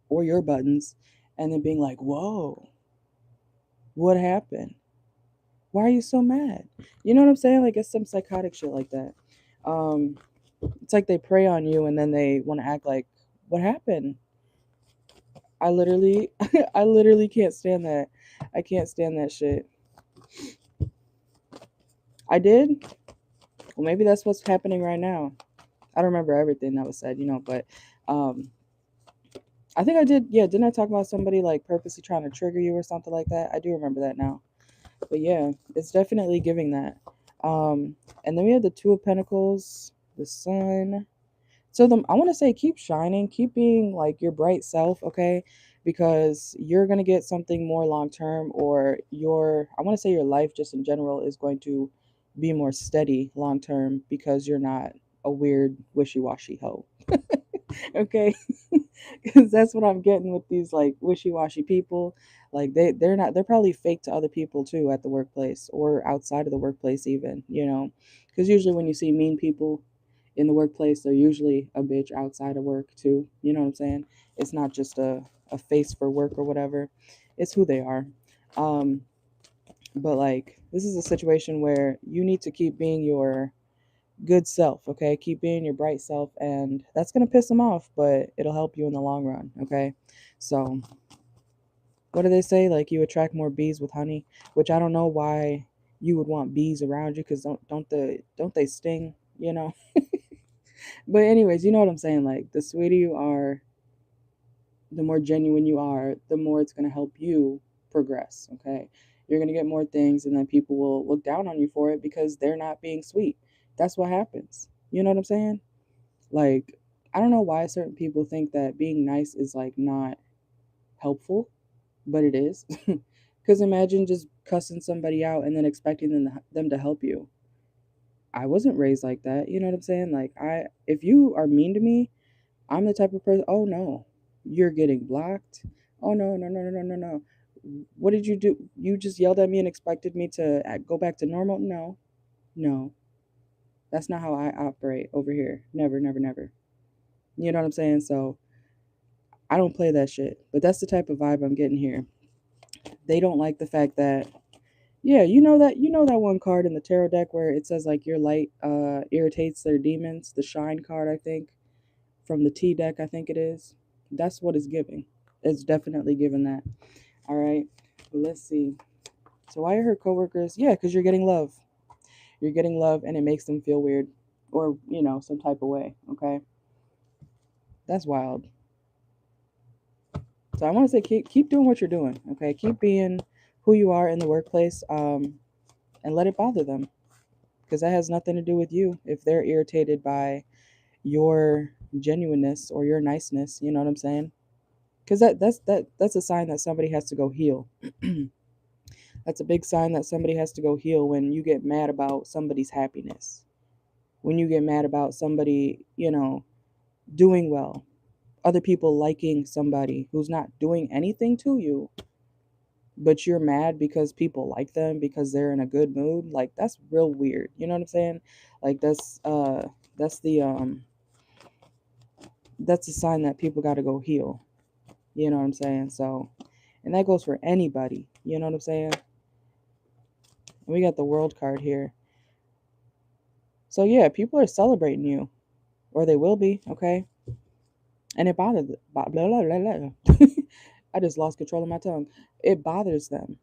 Or your buttons, and then being like, whoa, what happened? Why are you so mad? You know what I'm saying? Like, it's some psychotic shit like that. Um, it's like they prey on you and then they want to act like, what happened? I literally, I literally can't stand that. I can't stand that shit. I did? Well, maybe that's what's happening right now. I don't remember everything that was said, but um, I think I did. Yeah, didn't I talk about somebody like purposely trying to trigger you or something like that? I do remember that now. But yeah, it's definitely giving that. Um, and then we have the Two of Pentacles, the Sun. So I want to say keep shining, keep being like your bright self, okay? Because you're gonna get something more long term, or I want to say your life just in general is going to be more steady long term because you're not a weird wishy washy hoe. Okay, because that's what I'm getting with these like wishy-washy people. Like they're probably fake to other people too at the workplace or outside of the workplace even, because usually when you see mean people in the workplace, they're usually a bitch outside of work too, you know what I'm saying? It's not just a face for work or whatever. It's who they are. Um, but like, this is a situation where you need to keep being your good self, okay? Keep being your bright self, and that's gonna piss them off, but it'll help you in the long run, okay? So, what do they say? Like, you attract more bees with honey, which I don't know why you would want bees around you, because don't they sting, you know? But anyways, you know what I'm saying? Like, the sweeter you are, the more genuine you are, the more it's going to help you progress. Okay. You're going to get more things, and then people will look down on you for it because they're not being sweet. That's what happens. You know what I'm saying? Like, I don't know why certain people think that being nice is like not helpful, but it is. Because imagine just cussing somebody out and then expecting them to help you. I wasn't raised like that. You know what I'm saying? Like, if you are mean to me, I'm the type of person, oh no, you're getting blocked. Oh no, no, no, no, no, no, no. What did you do? You just yelled at me and expected me to go back to normal? No, no. That's not how I operate over here. Never, never, never. You know what I'm saying? So I don't play that shit. But that's the type of vibe I'm getting here. They don't like the fact that, yeah, you know that one card in the tarot deck where it says like your light irritates their demons, the shine card, I think, from the T deck, I think it is. That's what it's giving. It's definitely giving that. All right. But let's see. So why are her coworkers? Yeah, because you're getting love. You're getting love, and it makes them feel weird, or some type of way. Okay. That's wild. So I want to say keep doing what you're doing. Okay. Keep being who you are in the workplace. And let it bother them, because that has nothing to do with you. If they're irritated by your genuineness or your niceness, you know what I'm saying? Because that's a sign that somebody has to go heal. That's a big sign that somebody has to go heal when you get mad about somebody's happiness. When you get mad about somebody, doing well. Other people liking somebody who's not doing anything to you, but you're mad because people like them because they're in a good mood. Like, that's real weird. You know what I'm saying? Like, that's that's a sign that people got to go heal. You know what I'm saying? So, and that goes for anybody. You know what I'm saying? We got the world card here. So yeah, people are celebrating you, or they will be, okay? And it bothers blah, blah, blah, blah, blah. I just lost control of my tongue. It bothers them.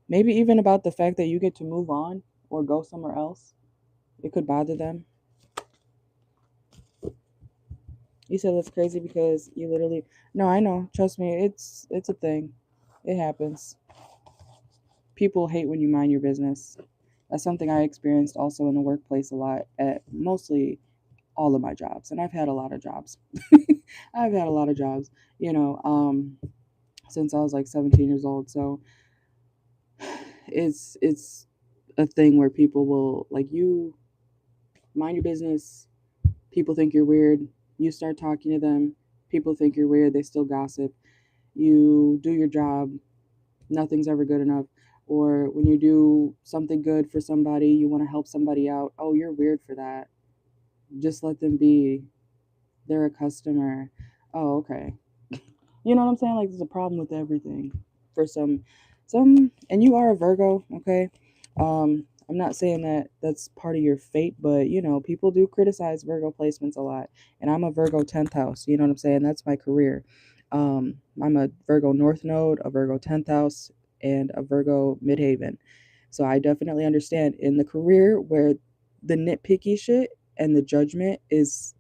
Maybe even about the fact that you get to move on or go somewhere else. It could bother them. You said that's crazy because you literally. No, I know. Trust me, it's a thing. It happens. People hate when you mind your business. That's something I experienced also in the workplace a lot at mostly all of my jobs, and I've had a lot of jobs. I've had a lot of jobs, you know, since I was like 17 years old. So it's a thing where people will like, you mind your business. People think you're weird. You start talking to them. People think you're weird. They still gossip. You do your job. Nothing's ever good enough. Or when you do something good for somebody, you want to help somebody out. Oh, you're weird for that. Just let them be. They're a customer. Oh, okay. You know what I'm saying? Like, there's a problem with everything for and you are a Virgo, okay? I'm not saying that that's part of your fate, but people do criticize Virgo placements a lot. And I'm a Virgo 10th house, you know what I'm saying? That's my career. I'm a Virgo North Node, a Virgo 10th house, and a Virgo Midhaven. So I definitely understand in the career where the nitpicky shit and the judgment is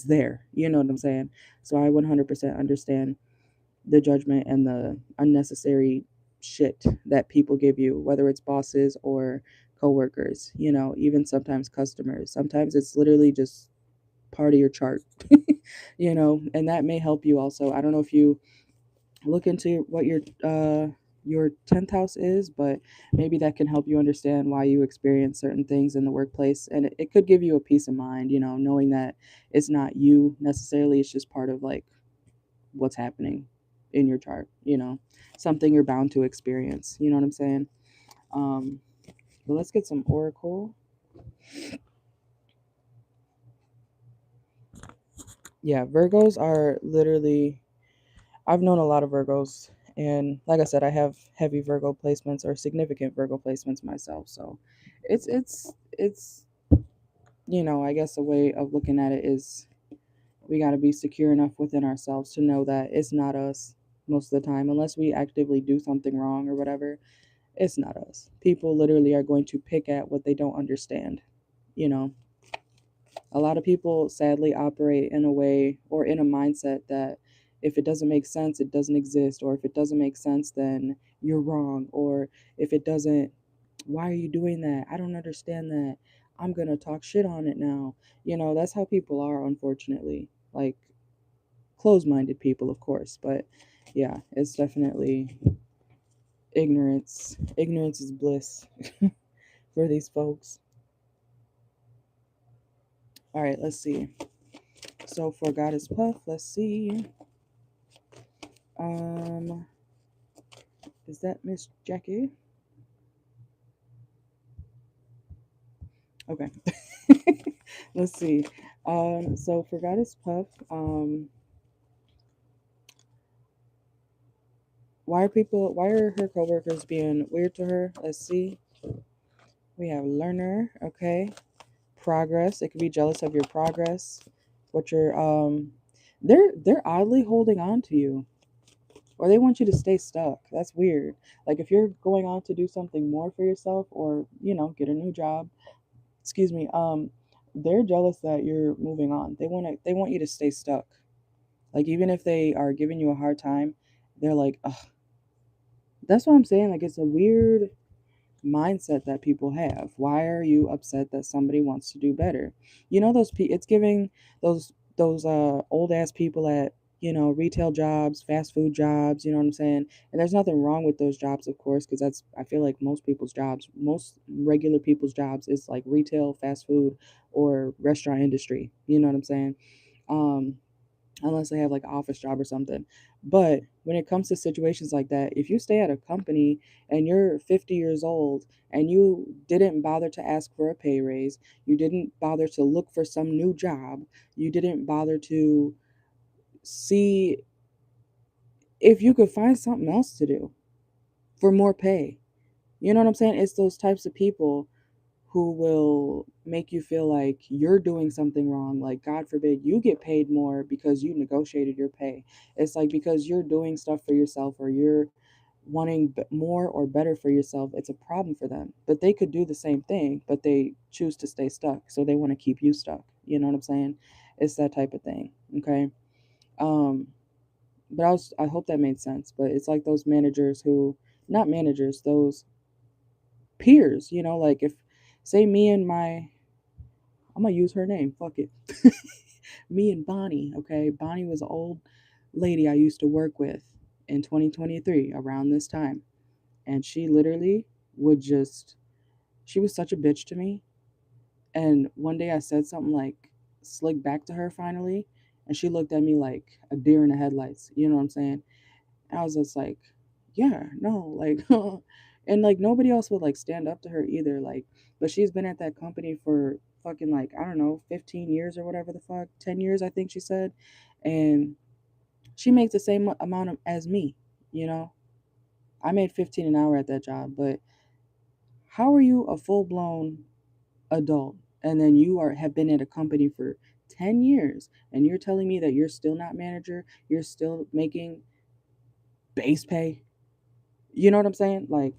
there. You know what I'm saying? So I 100% understand the judgment and the unnecessary shit that people give you, whether it's bosses or coworkers, even sometimes customers. Sometimes it's literally just part of your chart, and that may help you also. I don't know if you look into what your 10th house is, but maybe that can help you understand why you experience certain things in the workplace, and it could give you a peace of mind, knowing that it's not you necessarily, it's just part of like what's happening in your chart, something you're bound to experience, you know what I'm saying? um but let's get some oracle. Yeah, Virgos are literally, I've known a lot of Virgos, and like I said, I have heavy Virgo placements or significant Virgo placements myself. So it's I guess a way of looking at it is we got to be secure enough within ourselves to know that it's not us most of the time, unless we actively do something wrong or whatever. It's not us. People literally are going to pick at what they don't understand. You know, a lot of people sadly operate in a way or in a mindset that if it doesn't make sense, it doesn't exist, or if it doesn't make sense, then you're wrong, or if it doesn't, why are you doing that? I don't understand that. I'm going to talk shit on it now. That's how people are, unfortunately. Like, closed minded people, of course, but yeah, it's definitely ignorance. Ignorance is bliss for these folks. All right, let's see. So for Goddess Puff, let's see. Um, is that Miss Jackie? Okay. Let's see. So for Goddess Puff, why are her coworkers being weird to her? Let's see. We have learner, okay. Progress. It could be jealous of your progress. What you're they're oddly holding on to you. Or they want you to stay stuck. That's weird. Like if you're going on to do something more for yourself or, get a new job, excuse me, they're jealous that you're moving on. They want you to stay stuck. Like even if they are giving you a hard time, they're like, ugh. That's what I'm saying. Like it's a weird mindset that people have. Why are you upset that somebody wants to do better? It's giving those old ass people at retail jobs, fast food jobs. You know what I'm saying? And there's nothing wrong with those jobs, of course, because that's I feel like most regular people's jobs is like retail, fast food, or restaurant industry. You know what I'm saying? Um, unless they have like an office job or something. But when it comes to situations like that, if you stay at a company and you're 50 years old and you didn't bother to ask for a pay raise, you didn't bother to look for some new job, you didn't bother to see if you could find something else to do for more pay. You know what I'm saying? It's those types of people who will make you feel like you're doing something wrong. Like, God forbid, you get paid more because you negotiated your pay. It's like because you're doing stuff for yourself or you're wanting more or better for yourself, it's a problem for them. But they could do the same thing, but they choose to stay stuck. So they want to keep you stuck. You know what I'm saying? It's that type of thing. Okay. Um, but I hope that made sense. But it's like those managers who, not managers, those peers, like if, say, me and I'm gonna use her name. Fuck it. Me and Bonnie. Okay, Bonnie was an old lady I used to work with in 2023 around this time, and she literally would just. She was such a bitch to me. And one day I said something like slick back to her finally, and she looked at me like a deer in the headlights. You know what I'm saying? And I was just like, yeah, no, like, and like nobody else would like stand up to her either. Like, but she's been at that company for fucking like, I don't know, 15 years or whatever the fuck, 10 years, I think she said. And she makes the same amount as me, you know? I made 15 an hour at that job, but how are you a full blown adult and then you have been at a company for 10 years and you're telling me that you're still not manager, you're still making base pay? You know what I'm saying? Like,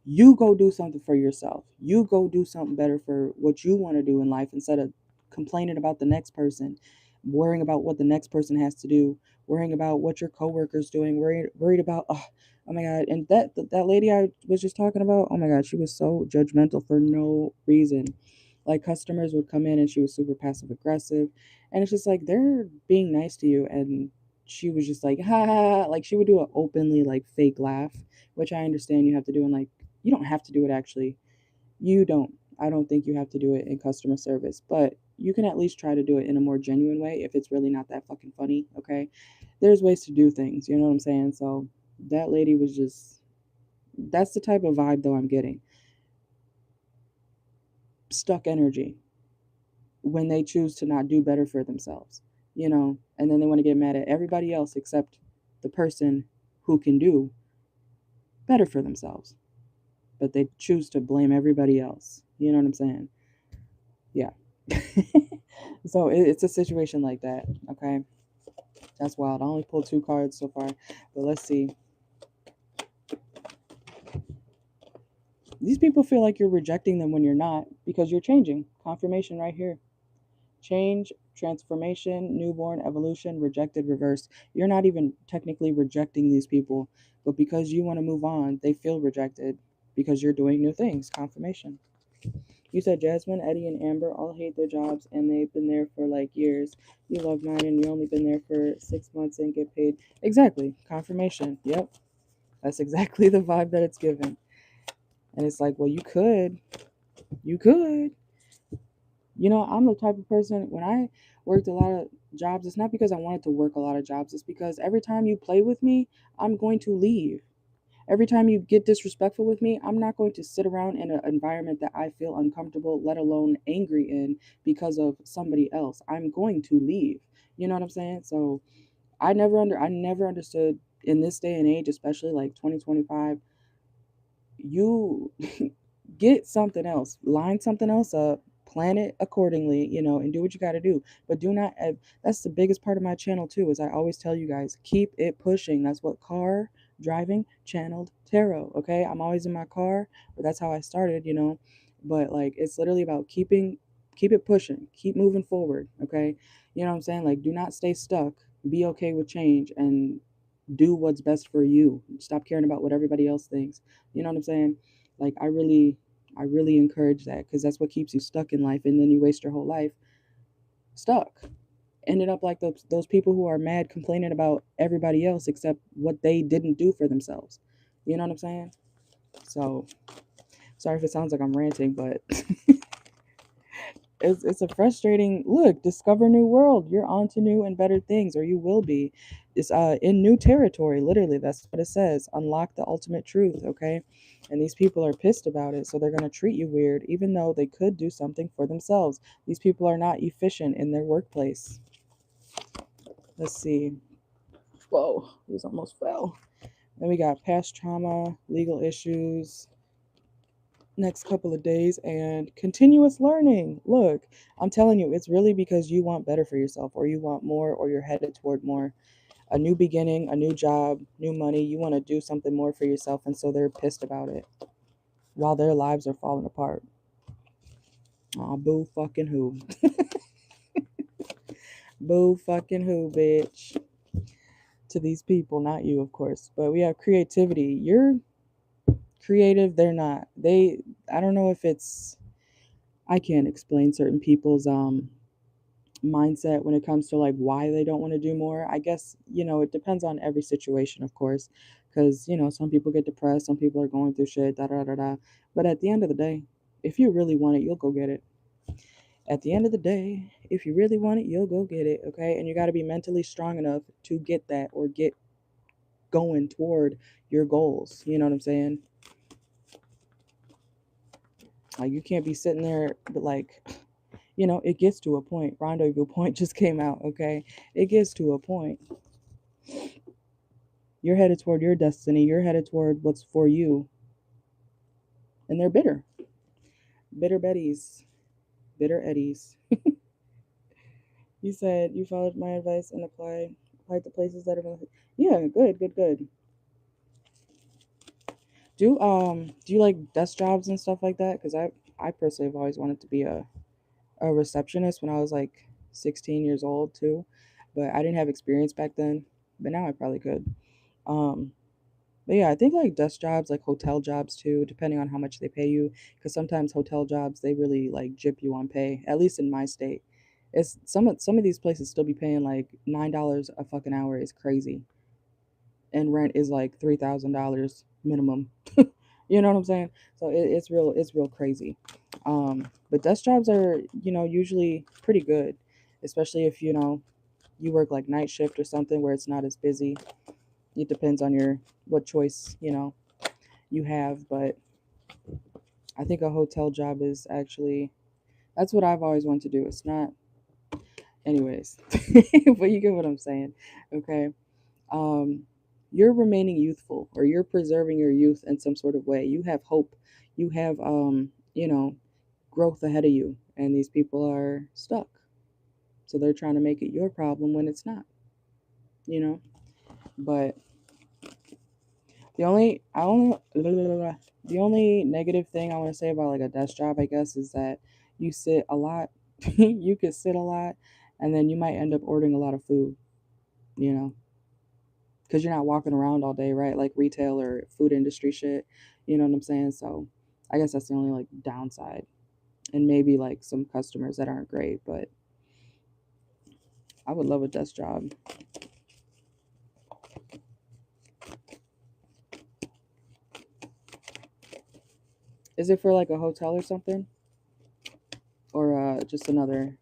you go do something for yourself. You go do something better for what you want to do in life instead of complaining about the next person, worrying about what the next person has to do, worrying about what your coworkers doing, worried about oh my god, and that lady I was just talking about, oh my god, she was so judgmental for no reason. Like customers would come in and she was super passive aggressive, and it's just like they're being nice to you, and she was just like ha ha ha, like she would do an openly like fake laugh, which I understand you have to do, and like you don't have to do it actually. You don't. I don't think you have to do it in customer service, but you can at least try to do it in a more genuine way if it's really not that fucking funny, okay? There's ways to do things, you know what I'm saying? So that lady was just that's the type of vibe though I'm getting. Stuck energy when they choose to not do better for themselves. and then they want to get mad at everybody else except the person who can do better for themselves. But they choose to blame everybody else. You know what I'm saying? Yeah. So it's a situation like that. Okay. That's wild. I only pulled 2 cards so far, but let's see. These people feel like you're rejecting them when you're not, because you're changing. Confirmation right here. Change, transformation, newborn, evolution, rejected, reversed. You're not even technically rejecting these people, but because you want to move on, they feel rejected because you're doing new things. Confirmation. You said Jasmine, Eddie, and Amber all hate their jobs and they've been there for like years. You love mine and you only been there for 6 months and get paid. Exactly. Confirmation. Yep. That's exactly the vibe that it's given. And it's like, well, you could. You could. I'm the type of person, when I worked a lot of jobs, it's not because I wanted to work a lot of jobs. It's because every time you play with me, I'm going to leave. Every time you get disrespectful with me, I'm not going to sit around in an environment that I feel uncomfortable, let alone angry in because of somebody else. I'm going to leave. You know what I'm saying? So I never understood in this day and age, especially like 2025, you get something else, line something else up, plan it accordingly, and do what you got to do. But do not, that's the biggest part of my channel too, is I always tell you guys, keep it pushing. That's what car driving channeled tarot. Okay. I'm always in my car, but that's how I started, but like, it's literally about keep it pushing, keep moving forward. Okay. You know what I'm saying? Like, do not stay stuck, be okay with change, and do what's best for you. Stop caring about what everybody else thinks. You know what I'm saying? Like, I really encourage that, because that's what keeps you stuck in life, and then you waste your whole life stuck. Ended up like those people who are mad complaining about everybody else except what they didn't do for themselves. You know what I'm saying? So sorry if it sounds like I'm ranting, but it's a frustrating look. Discover new world. You're on to new and better things, or you will be. It's in new territory. Literally, that's what it says. Unlock the ultimate truth. Okay, and these people are pissed about it, so they're gonna treat you weird, even though they could do something for themselves. These people are not efficient in their workplace. Let's see. Whoa, these almost fell. Then we got past trauma, legal issues, next couple of days, and continuous learning. Look, I'm telling you, it's really because you want better for yourself, or you want more, or you're headed toward more. A new beginning, a new job, new money. You want to do something more for yourself, and so they're pissed about it while their lives are falling apart. Aw, boo fucking who. Boo fucking who, bitch. To these people, not you, of course. But we have creativity. You're creative, they're not. I don't know if it's, I can't explain certain people's mindset when it comes to like why they don't want to do more. I guess, it depends on every situation, of course, because, some people get depressed, some people are going through shit, da da da da. But at the end of the day, if you really want it, you'll go get it. At the end of the day, if you really want it, you'll go get it, okay? And you got to be mentally strong enough to get that, or get going toward your goals. You know what I'm saying? Like, you can't be sitting there, but like, it gets to a point. Rendezvous point just came out, okay? It gets to a point. You're headed toward your destiny. You're headed toward what's for you. And they're bitter. Bitter Betties. Bitter Eddies. You said you followed my advice and applied to places that are. Yeah, good, good, good. Do you like desk jobs and stuff like that? Because I personally have always wanted to be a receptionist when I was like 16 years old too, but I didn't have experience back then. But now I probably could. Um, but yeah, I think like desk jobs, like hotel jobs too, depending on how much they pay you. Because sometimes hotel jobs, they really like jip you on pay. At least in my state, it's some of these places still be paying like $9 a fucking hour. Is crazy, and rent is like $3,000 minimum. You know what I'm saying? So it's real crazy. But desk jobs are, usually pretty good, especially if you work like night shift or something where it's not as busy. It depends on your what choice you have, but I think a hotel job is actually, that's what I've always wanted to do. It's not, Anyways, but you get what I'm saying. Okay. Um, you're remaining youthful, or you're preserving your youth in some sort of way. You have hope. You have, growth ahead of you. And these people are stuck. So they're trying to make it your problem when it's not, you know? But the only negative thing I want to say about like a desk job, I guess, is that you sit a lot. You could sit a lot, and then you might end up ordering a lot of food, you know, because you're not walking around all day, right? Like retail or food industry shit, you know what I'm saying? So I guess that's the only like downside, and maybe like some customers that aren't great, but I would love a desk job. Is it for like a hotel or something, or just another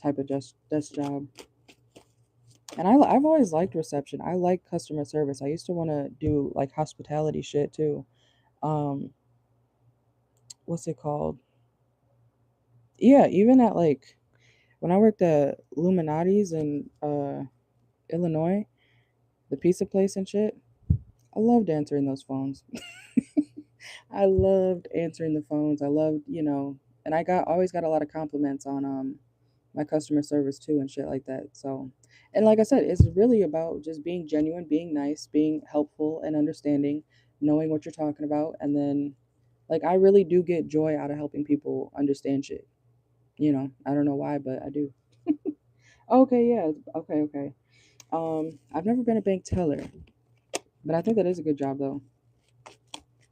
type of desk job? And I've always liked reception. I like customer service. I used to want to do like hospitality shit too. Um, what's it called? Yeah, even at like when I worked at Illuminati's in Illinois, the pizza place and shit. I loved answering those phones. I loved answering the phones. I loved, and I got always got a lot of compliments on my customer service too and shit like that. So, and like I said, it's really about just being genuine, being nice, being helpful and understanding, knowing what you're talking about, and then like I really do get joy out of helping people understand shit. I don't know why, but I do. Okay, yeah, okay, okay. I've never been a bank teller, but I think that is a good job though.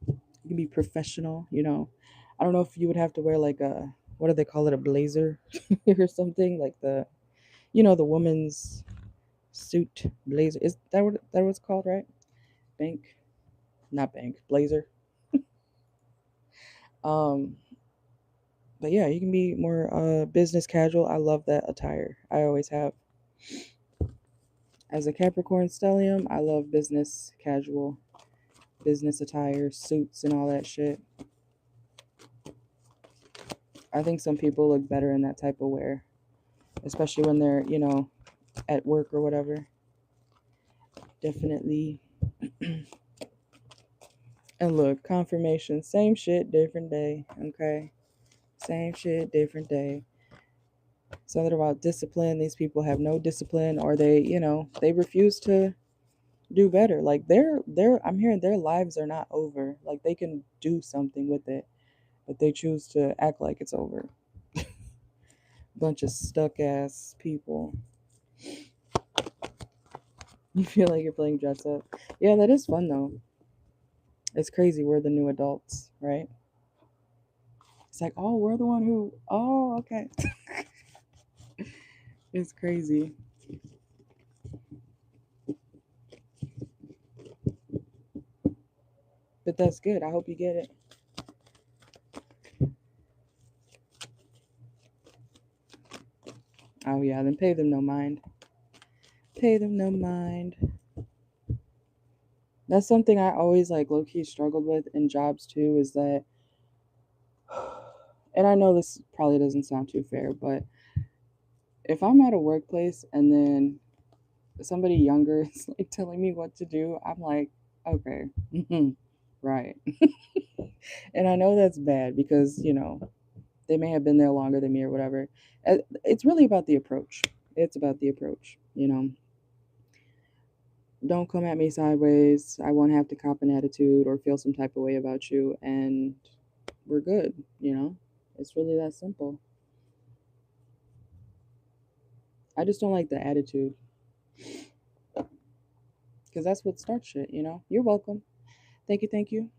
You can be professional. I don't know if you would have to wear like a, what do they call it, a blazer or something like the woman's suit blazer. Is that what it's called, right? Bank, not bank, blazer. Um, but yeah, you can be more business casual. I love that attire. I always have. As a Capricorn stellium, I love business casual, business attire, suits, and all that shit. I think some people look better in that type of wear, especially when they're, at work or whatever. Definitely. And look, confirmation, same shit, different day. Okay. Same shit, different day. Something about discipline. These people have no discipline, or they refuse to do better. Like I'm hearing their lives are not over. Like they can do something with it, but they choose to act like it's over. Bunch of stuck ass people. You feel like you're playing dress up. Yeah, that is fun though. It's crazy. We're the new adults, right? It's like, oh, we're the one who. Oh, okay. It's crazy. But that's good. I hope you get it. Oh yeah, then pay them no mind. Pay them no mind. That's something I always like low key struggled with in jobs too, is that, and I know this probably doesn't sound too fair, but if I'm at a workplace and then somebody younger is like telling me what to do, I'm like, okay, right. And I know that's bad because, they may have been there longer than me or whatever. It's really about the approach. It's about the approach. Don't come at me sideways. I won't have to cop an attitude or feel some type of way about you, and we're good. It's really that simple. I just don't like the attitude because that's what starts shit. You're welcome. Thank you, thank you.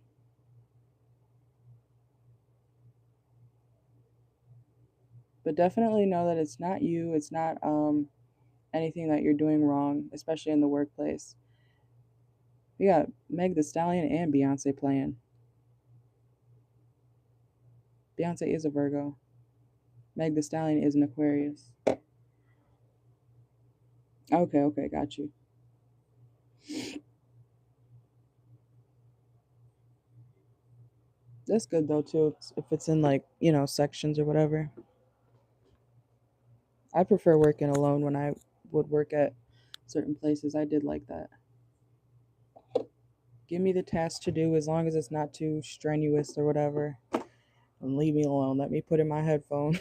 But definitely know that it's not you. It's not anything that you're doing wrong, especially in the workplace. We got Meg the Stallion and Beyonce playing. Beyonce is a Virgo. Meg the Stallion is an Aquarius. Okay, okay, got you. That's good though too. If it's in like sections or whatever. I prefer working alone when I would work at certain places. I did like that. Give me the task to do as long as it's not too strenuous or whatever. And leave me alone. Let me put in my headphone.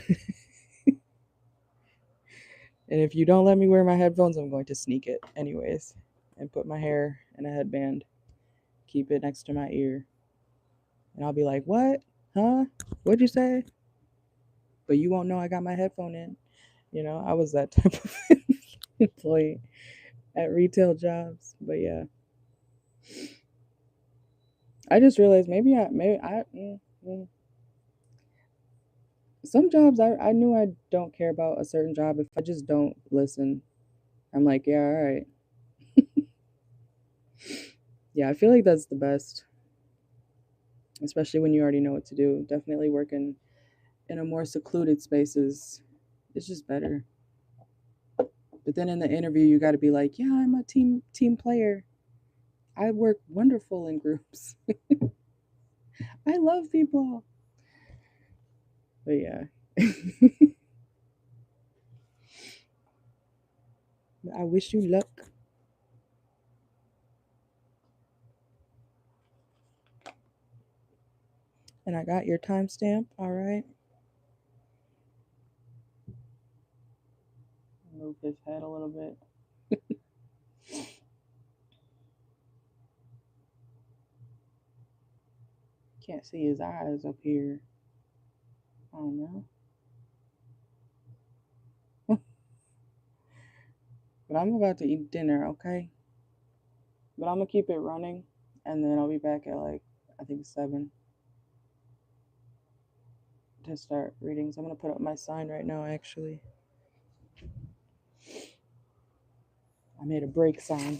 And if you don't let me wear my headphones, I'm going to sneak it anyways. And put my hair in a headband. Keep it next to my ear. And I'll be like, what? Huh? What'd you say? But you won't know I got my headphone in. You know, I was that type of employee at retail jobs. But yeah. I just realized some jobs I knew I don't care about a certain job if I just don't listen. I'm like, yeah, all right. Yeah, I feel like that's the best, especially when you already know what to do. Definitely working in a more secluded spaces, it's just better. But then in the interview, you got to be like, yeah, I'm a team player. I work wonderful in groups. I love people. But yeah. I wish you luck. And I got your timestamp. All right. Move his head a little bit. Can't see his eyes up here. I don't know. But I'm about to eat dinner, okay? But I'm gonna keep it running, and then I'll be back at like I think 7 to start readings. I'm gonna put up my sign right now. Actually, I made a break sign.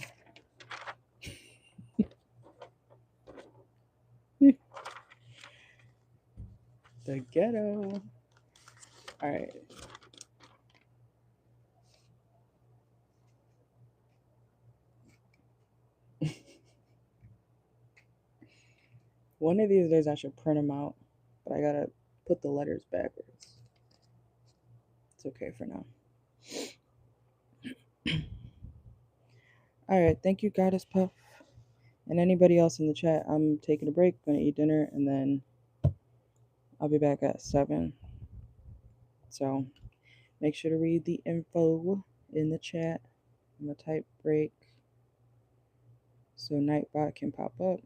The ghetto. All right. One of these days I should print them out, but I gotta put the letters backwards. It's okay for now. All right. Thank you, Goddess Puff, and anybody else in the chat. I'm taking a break, gonna eat dinner, and then I'll be back at 7. So make sure to read the info in the chat. I'm gonna type break so Nightbot can pop up.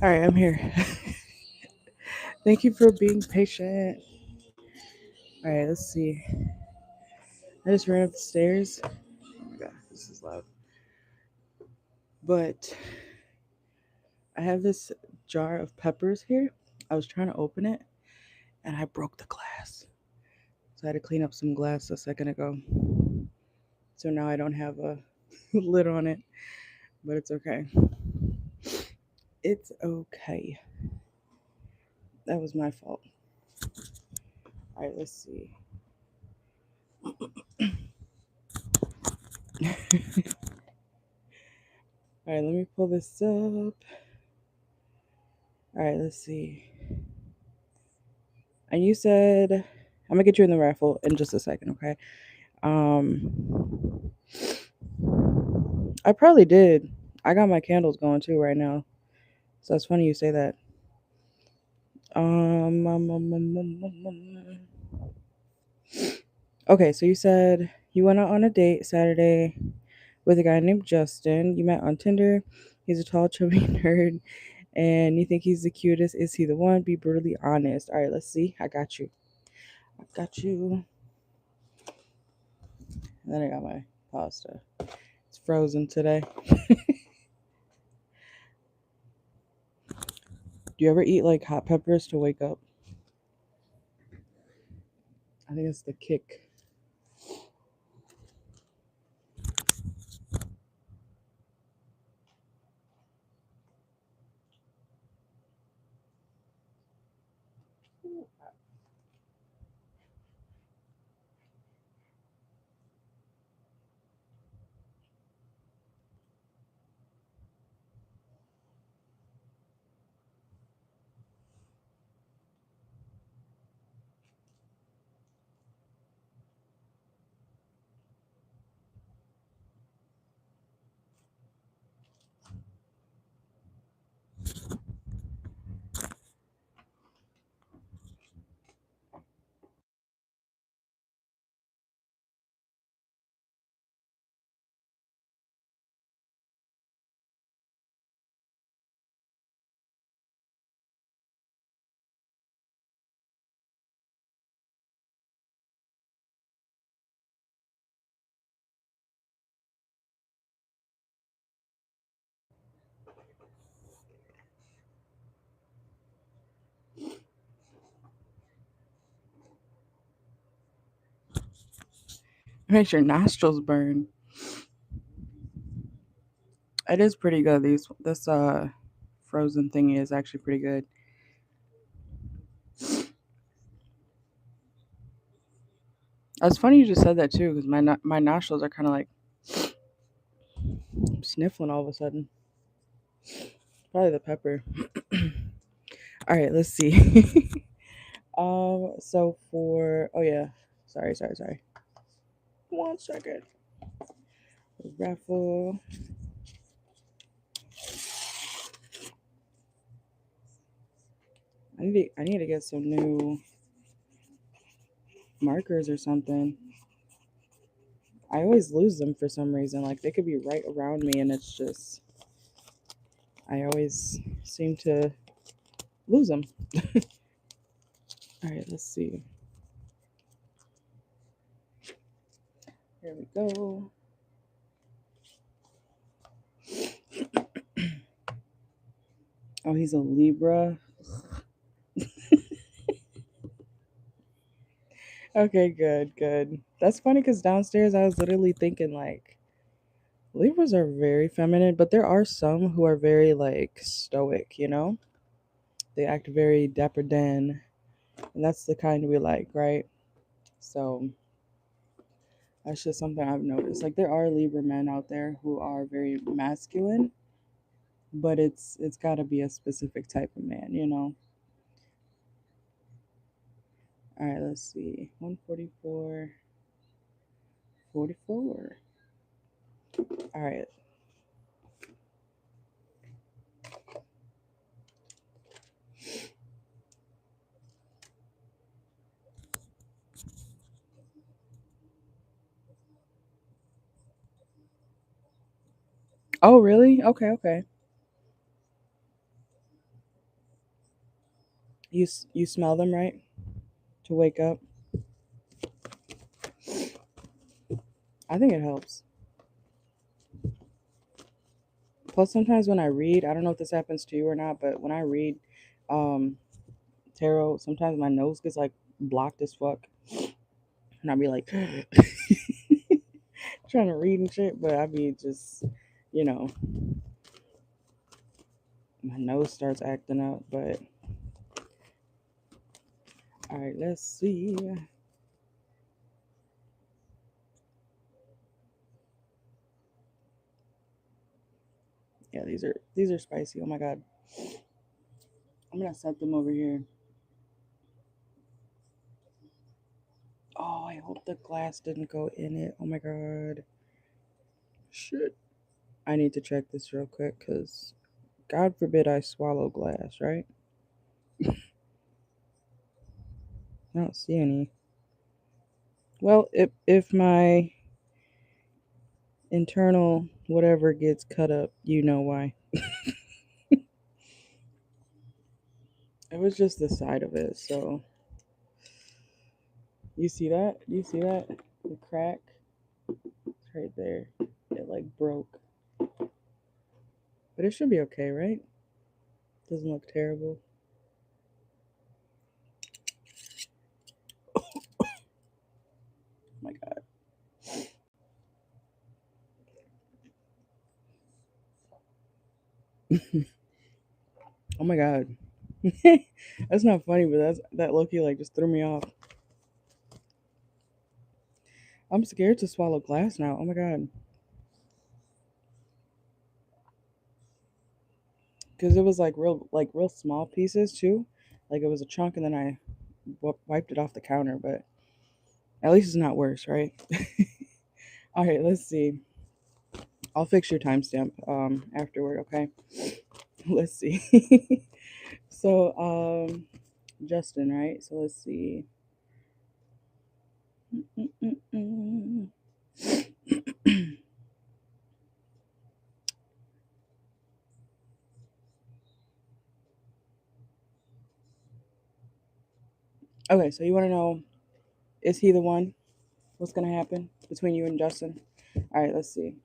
All right, I'm here. Thank you for being patient. All right, let's see. I just ran up the stairs. Oh my god, this is loud. But I have this jar of peppers here. I was trying to open it and I broke the glass. So I had to clean up some glass a second ago. So now I don't have a lid on it, but it's okay. It's okay. That was my fault. All right, let's see. All right, let me pull this up. All right, let's see. And you said I'm gonna get you in the raffle in just a second, okay? Um, I probably did. I got my candles going too right now, so it's funny you say that. Um, um, um, um, um, um, um. Okay, so you said you went out on a date Saturday with a guy named Justin. You met on Tinder. He's a tall, chubby nerd, and you think he's the cutest. Is he the one? Be brutally honest. All right, let's see. I got you. I got you. And then I got my pasta. It's frozen today. Do you ever eat like hot peppers to wake up? I think it's the kick. It makes your nostrils burn. It is pretty good. This frozen thingy is actually pretty good. It's funny you just said that too, because my nostrils are kind of like sniffling all of a sudden. Probably the pepper. All right, let's see. So for sorry. 1 second. Raffle. I need to get some new markers or something. I always lose them for some reason. Like they could be right around me, and it's just I always seem to lose them. All right, let's see. Here we go. Oh, he's a Libra. Okay, good. That's funny because downstairs I was literally thinking like Libras are very feminine, but there are some who are very like stoic, you know? They act very dapper dan, and that's the kind we like, right? So that's just something I've noticed. Like there are Libra men out there who are very masculine, but it's got to be a specific type of man, you know? All right, let's see. 144, 44. All right. Oh, really? Okay. You smell them, right? To wake up. I think it helps. Plus, sometimes when I read, I don't know if this happens to you or not, but when I read um, tarot, sometimes my nose gets like blocked as fuck, and I'll be like trying to read and shit, but I be just, you know, my nose starts acting up. But all right, let's see. Yeah, these are spicy. Oh my god, I'm gonna set them over here. Oh, I hope the glass didn't go in it. Oh my god, shit. I need to check this real quick because God forbid I swallow glass, right? I don't see any. Well, if my internal whatever gets cut up, you know why. It was just the side of it, so you see that? You see that? The crack? It's right there. It like broke. But it should be okay, right? Doesn't look terrible. Oh my god. Oh my god. That's not funny, but that Loki like just threw me off. I'm scared to swallow glass now. Oh my god. Because it was like real small pieces too. Like it was a chunk, and then I wiped it off the counter. But at least it's not worse, right? All right, let's see. I'll fix your timestamp afterward. Okay. Let's see. So Justin, right? So let's see. Mm-mm-mm. Okay, so you want to know, is he the one? What's gonna happen between you and Justin? All right, let's see.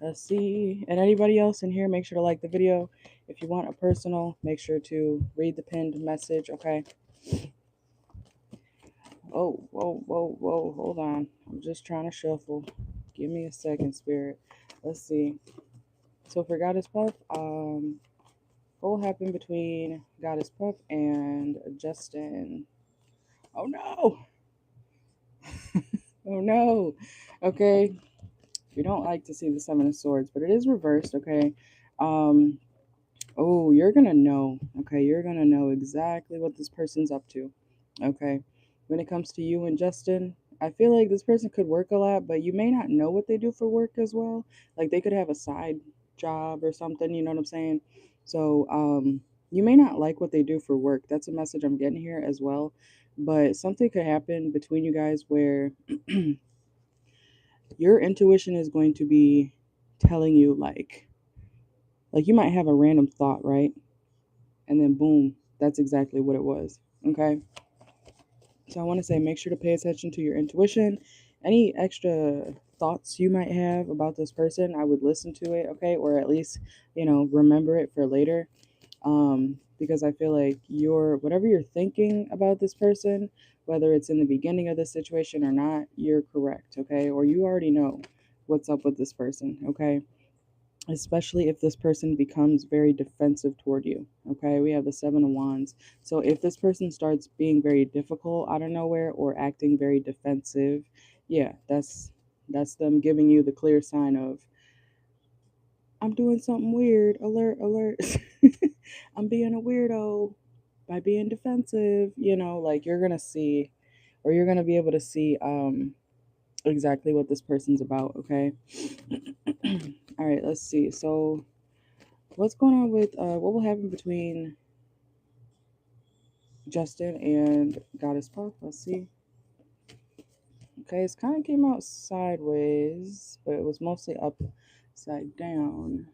Let's see. And anybody else in here, make sure to like the video. If you want a personal, make sure to read the pinned message, okay? Oh, whoa, whoa, whoa. Hold on. I'm just trying to shuffle. Give me a second, spirit. Let's see. So for Goddess Puff, what will happen between Goddess Puff and Justin? Oh no! Oh no! Okay. We don't like to see the Seven of Swords, but it is reversed, okay? Um, Oh, you're gonna know. Okay, you're gonna know exactly what this person's up to. Okay. When it comes to you and Justin, I feel like this person could work a lot, but you may not know what they do for work as well. Like they could have a side job or something, you know what I'm saying? So, you may not like what they do for work. That's a message I'm getting here as well. But something could happen between you guys where your intuition is going to be telling you like you might have a random thought, right? And then boom, that's exactly what it was. Okay. So I want to say make sure to pay attention to your intuition. Any extra thoughts you might have about this person, I would listen to it, okay? Or at least, remember it for later. Because I feel like whatever you're thinking about this person, whether it's in the beginning of the situation or not, you're correct, okay? Or you already know what's up with this person, okay? Especially if this person becomes very defensive toward you. Okay, we have the Seven of Wands. So if this person starts being very difficult out of nowhere or acting very defensive, yeah, that's them giving you the clear sign of I'm doing something weird. Alert, alert. I'm being a weirdo by being defensive. Like you're gonna see, or you're gonna be able to see exactly what this person's about. Okay. All right. Let's see. So what's going on with what will happen between Justin and Goddess Puff? Let's see. Okay, it's kind of came out sideways, but it was mostly upside down.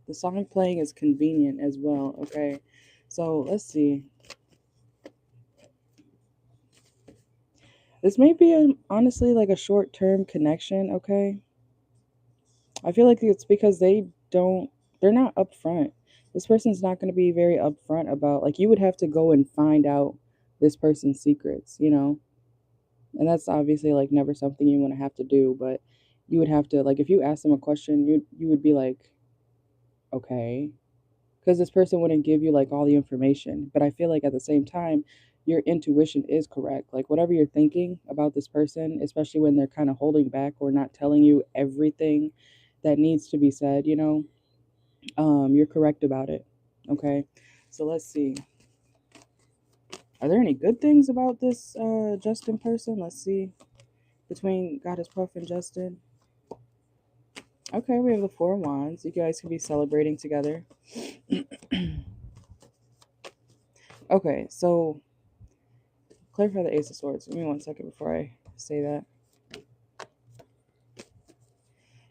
The song playing is convenient as well, okay? So let's see. This may be honestly like a short-term connection, okay? I feel like it's because they're not upfront. This person's not going to be very upfront about, like, you would have to go and find out this person's secrets, you know? And that's obviously like never something you want to have to do, but you would have to, like, if you ask them a question, you would be like, okay, because this person wouldn't give you like all the information. But I feel like at the same time, your intuition is correct. Like, whatever you're thinking about this person, especially when they're kind of holding back or not telling you everything that needs to be said, you know, you're correct about it. Okay. So let's see. Are there any good things about this Justin person? Let's see. Between Goddess Puff and Justin. Okay, we have the Four of Wands. You guys can be celebrating together. Okay, so clarify the Ace of Swords. Give me 1 second before I say that.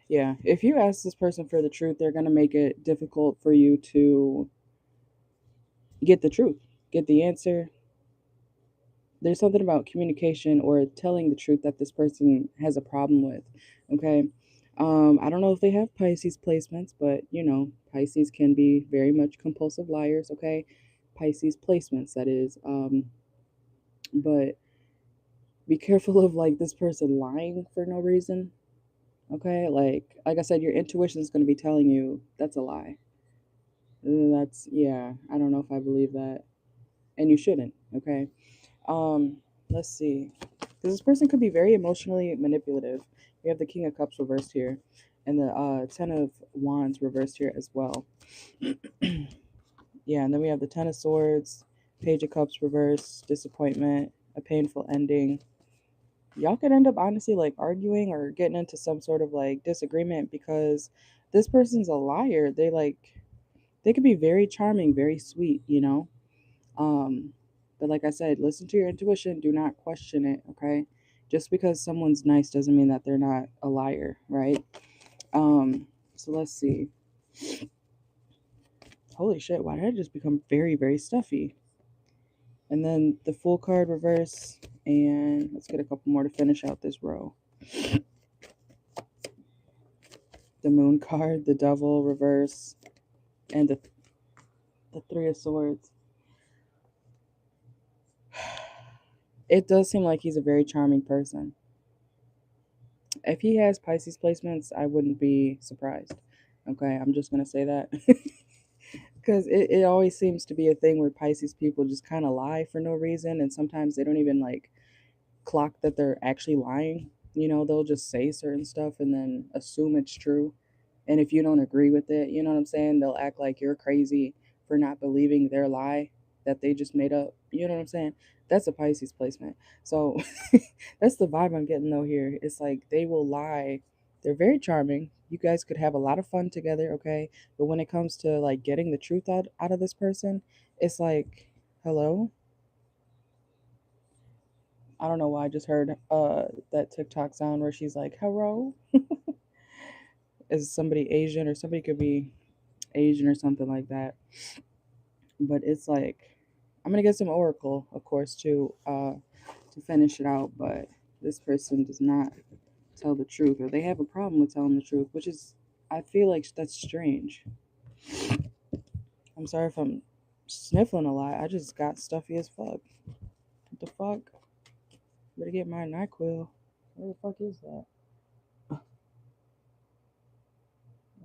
Yeah, if you ask this person for the truth, they're going to make it difficult for you to get the truth, get the answer. There's something about communication or telling the truth that this person has a problem with. Okay. I don't know if they have Pisces placements, but you know, Pisces can be very much compulsive liars. Okay. Pisces placements, that is. But be careful of like this person lying for no reason. Okay. Like I said, your intuition is going to be telling you that's a lie. That's, yeah, I don't know if I believe that. And you shouldn't. Okay. Let's see. Because this person could be very emotionally manipulative. We have the King of Cups reversed here, and the Ten of Wands reversed here as well. Yeah, and then we have the Ten of Swords, Page of Cups reversed, disappointment, a painful ending. Y'all could end up honestly like arguing or getting into some sort of like disagreement because this person's a liar. They could be very charming, very sweet, you know. Um, but like I said, listen to your intuition. Do not question it. Okay, just because someone's nice doesn't mean that they're not a liar, right? So let's see. Holy shit! Why did I just become very, very stuffy? And then the Full card reverse, and let's get a couple more to finish out this row. The Moon card, the Devil reverse, and the Three of Swords. It does seem like he's a very charming person. If he has Pisces placements, I wouldn't be surprised. Okay, I'm just gonna say that. Because it always seems to be a thing where Pisces people just kind of lie for no reason, and sometimes they don't even like clock that they're actually lying. You know, they'll just say certain stuff and then assume it's true. And if you don't agree with it, you know what I'm saying? They'll act like you're crazy for not believing their lie that they just made up. You know what I'm saying? That's a Pisces placement. So that's the vibe I'm getting though here. It's like they will lie. They're very charming. You guys could have a lot of fun together, okay? But when it comes to like getting the truth out of this person, it's like, hello? I don't know why I just heard that TikTok sound where she's like, hello? Is somebody Asian, or somebody could be Asian or something like that. But it's like, I'm gonna get some oracle, of course, to finish it out. But this person does not tell the truth, or they have a problem with telling the truth, which is, I feel like that's strange. I'm sorry if I'm sniffling a lot. I just got stuffy as fuck. What the fuck? Better get my NyQuil. Where the fuck is that? I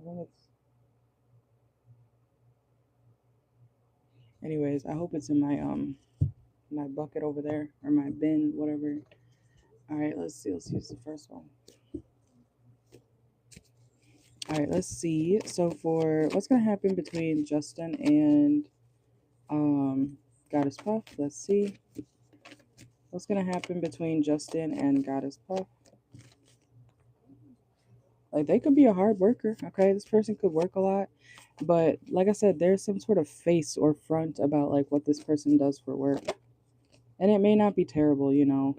think it's. Anyways, I hope it's in my bucket over there, or my bin, whatever. All right, let's see. Let's use the first one. All right, let's see. So for what's gonna happen between Justin and Goddess Puff, let's see. What's gonna happen between Justin and Goddess Puff? Like, they could be a hard worker, okay? This person could work a lot, but like I said, there's some sort of face or front about like what this person does for work. And it may not be terrible, you know.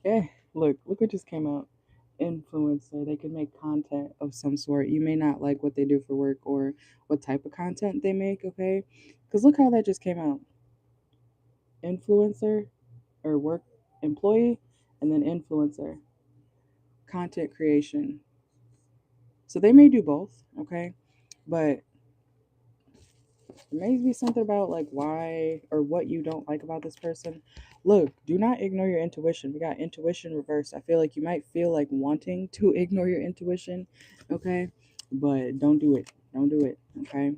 Yeah, look what just came out. influencer. They can make content of some sort. You may not like what they do for work or what type of content they make, okay? Because look how that just came out. Influencer or work employee, and then influencer, content creation. So they may do both, okay? But there may be something about like why or what you don't like about this person. Look, do not ignore your intuition. We got intuition reversed. I feel like you might feel like wanting to ignore your intuition, okay? But don't do it. Don't do it, okay?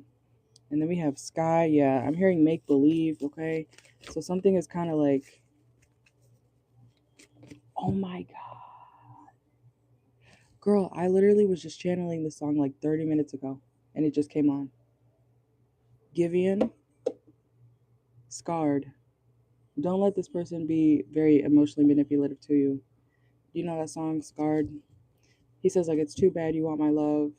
And then we have sky. Yeah, I'm hearing make believe, okay? So something is kind of like, oh my God. Girl, I literally was just channeling this song like 30 minutes ago and it just came on. Givian, scarred. Don't let this person be very emotionally manipulative to you. Do you know that song, Scarred? He says, like, it's too bad you want my love.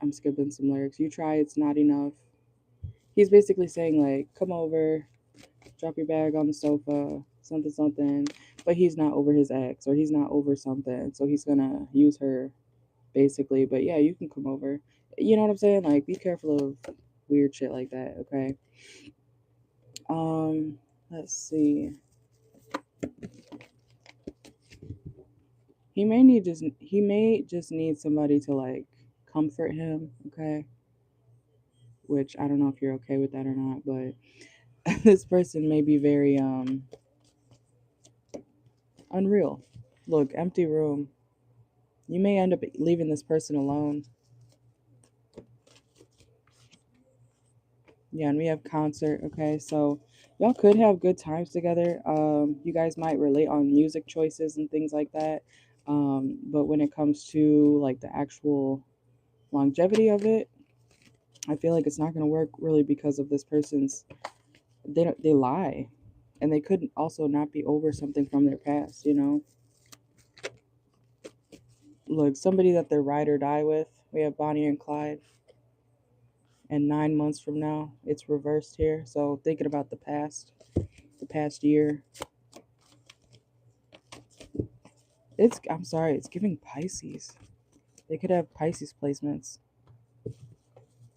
I'm skipping some lyrics. You try, it's not enough. He's basically saying, like, come over, drop your bag on the sofa, something, something. But he's not over his ex or he's not over something. So he's going to use her, basically. But yeah, you can come over. You know what I'm saying? Like, be careful of weird shit like that, okay? Let's see. He may just need somebody to like comfort him, okay? Which I don't know if you're okay with that or not, but this person may be very unreal. Look, empty room. You may end up leaving this person alone. Yeah, and we have concert, okay? So y'all could have good times together. You guys might relate on music choices and things like that. But when it comes to like the actual longevity of it, I feel like it's not going to work really because of this person's they lie, and they could also not be over something from their past. You know, look, somebody that they're ride or die with. We have Bonnie and Clyde, and 9 months from now, it's reversed here. So thinking about the past year, I'm sorry, it's giving Pisces. They could have Pisces placements.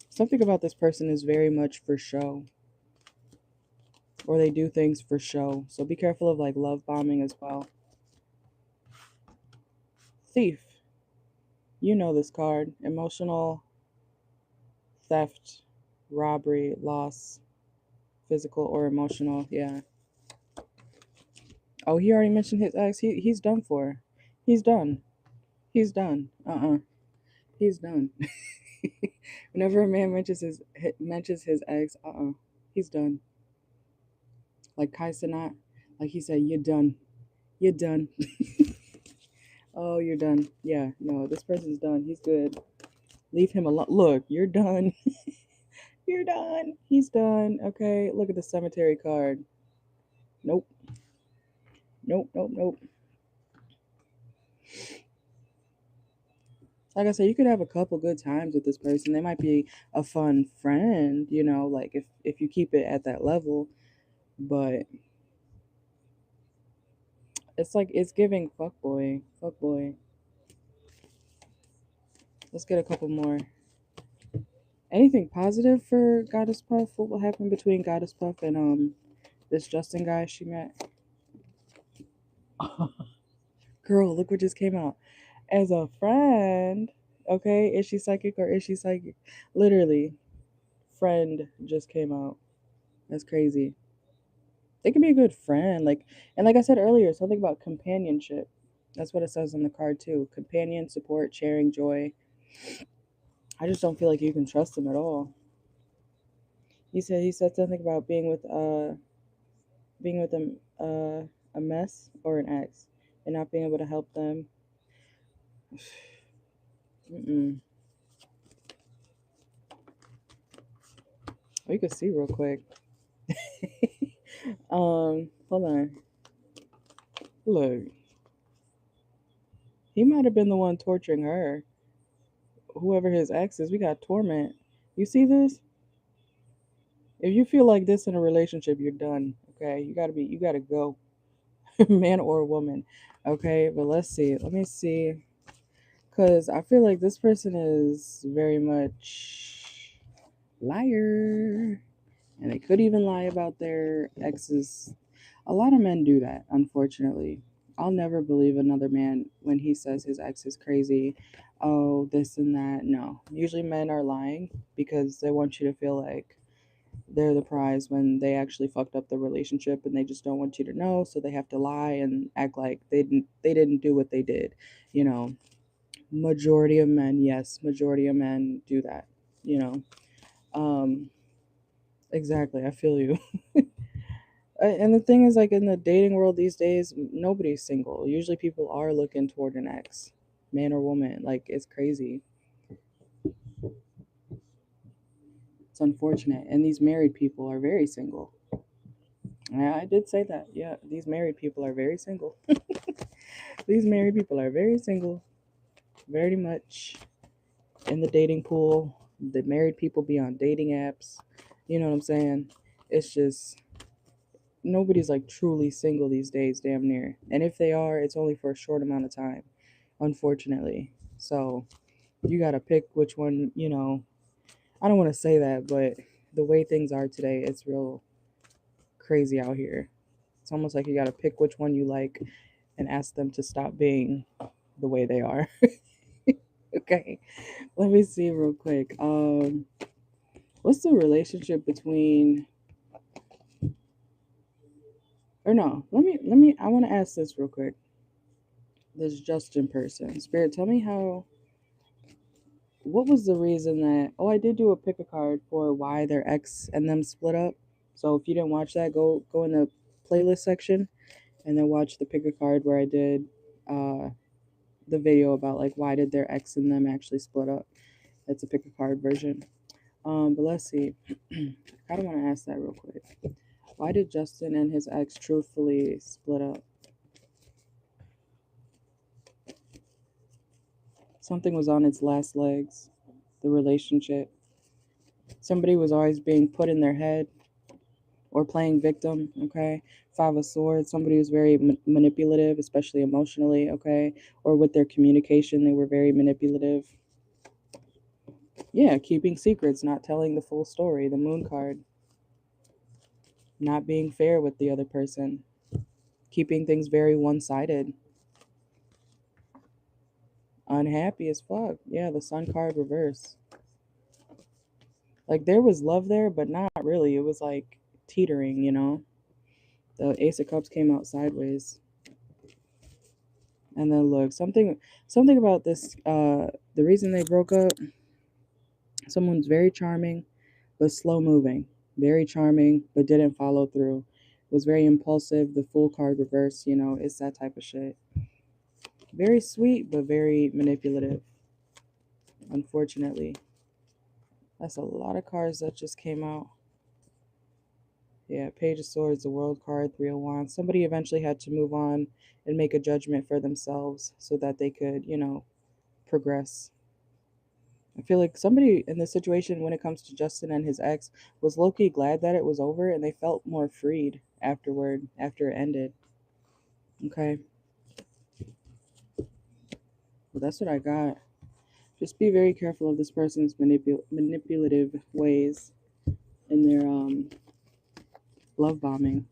Something about this person is very much for show, or they do things for show. So be careful of like love bombing as well. Thief. You know this card. Emotional theft, robbery, loss, physical or emotional. Yeah. Oh, he already mentioned his ex. He's done for. He's done. He's done. He's done. Whenever a man mentions his ex, he's done. Like Kai Cenat, like he said, you're done. You're done. Oh, you're done. Yeah, no, this person's done. He's good. Leave him alone. Look, you're done. You're done. He's done. Okay, look at the cemetery card. Nope. Nope, nope, nope. Like I said, you could have a couple good times with this person. They might be a fun friend, you know, like if you keep it at that level. But it's like it's giving fuckboy, fuckboy. Let's get a couple more. Anything positive for Goddess Puff? What will happen between Goddess Puff and this Justin guy she met? Girl, look what just came out. As a friend, okay, is she psychic or is she psychic? Literally, friend just came out. That's crazy. They can be a good friend, like, and like I said earlier, something about companionship. That's what it says on the card too. Companion, support, sharing, joy. I just don't feel like you can trust them at all. He said something about being with a mess or an ex and not being able to help them. Mm-mm. We could see real quick. Hold on. Look, he might have been the one torturing her. Whoever his ex is, we got torment. You see this? If you feel like this in a relationship, you're done. Okay, you gotta go. man or woman. Okay, but let's see. Let me see. Because I feel like this person is very much liar. And they could even lie about their exes. A lot of men do that, unfortunately. I'll never believe another man when he says his ex is crazy. Oh, this and that. No. Usually men are lying because they want you to feel like they're the prize when they actually fucked up the relationship and they just don't want you to know, so they have to lie and act like they didn't do what they did. You know, majority of men, yes, majority of men do that, you know. Um exactly, I feel you. And the thing is, like, in the dating world these days, nobody's single. Usually people are looking toward an ex, man or woman. Like, it's crazy. It's unfortunate. And these married people are very single. Yeah, I did say that. Yeah, these married people are very single. These married people are very single, very much in the dating pool. The married people be on dating apps. You know what I'm saying? It's just nobody's like truly single these days, damn near. And if they are, it's only for a short amount of time, unfortunately. So you gotta pick which one, you know. I don't want to say that, but the way things are today, it's real crazy out here. It's almost like you gotta pick which one you like and ask them to stop being the way they are. Okay, let me see real quick. What's the relationship between? Or no, let me. I want to ask this real quick. This Justin person, Spirit, tell me how. What was the reason that? Oh, I did do a pick a card for why their ex and them split up. So if you didn't watch that, go in the playlist section and then watch the pick a card where I did uh the video about like why did their ex and them actually split up. That's a pick a card version. But let's see. I kind of want to ask that real quick. Why did Justin and his ex truthfully split up? Something was on its last legs. The relationship. Somebody was always being put in their head or playing victim. Okay. Five of Swords. Somebody was very manipulative, especially emotionally. Okay. Or with their communication, they were very manipulative. Yeah, keeping secrets, not telling the full story. The Moon card. Not being fair with the other person. Keeping things very one sided. Unhappy as fuck. Yeah, the Sun card reverse. Like there was love there, but not really. It was like teetering, you know. The Ace of Cups came out sideways. And then look, something about this the reason they broke up, someone's very charming but slow moving. Very charming but didn't follow through. Was very impulsive, the Fool card reverse, you know, it's that type of shit. Very sweet but very manipulative. Unfortunately. That's a lot of cards that just came out. Yeah, Page of Swords, the World card, Three of Wands. Somebody eventually had to move on and make a judgment for themselves so that they could, you know, progress. I feel like somebody in this situation, when it comes to Justin and his ex, was low-key glad that it was over and they felt more freed afterward, after it ended. Okay, well, that's what I got. Just be very careful of this person's manipulative ways in their love bombing.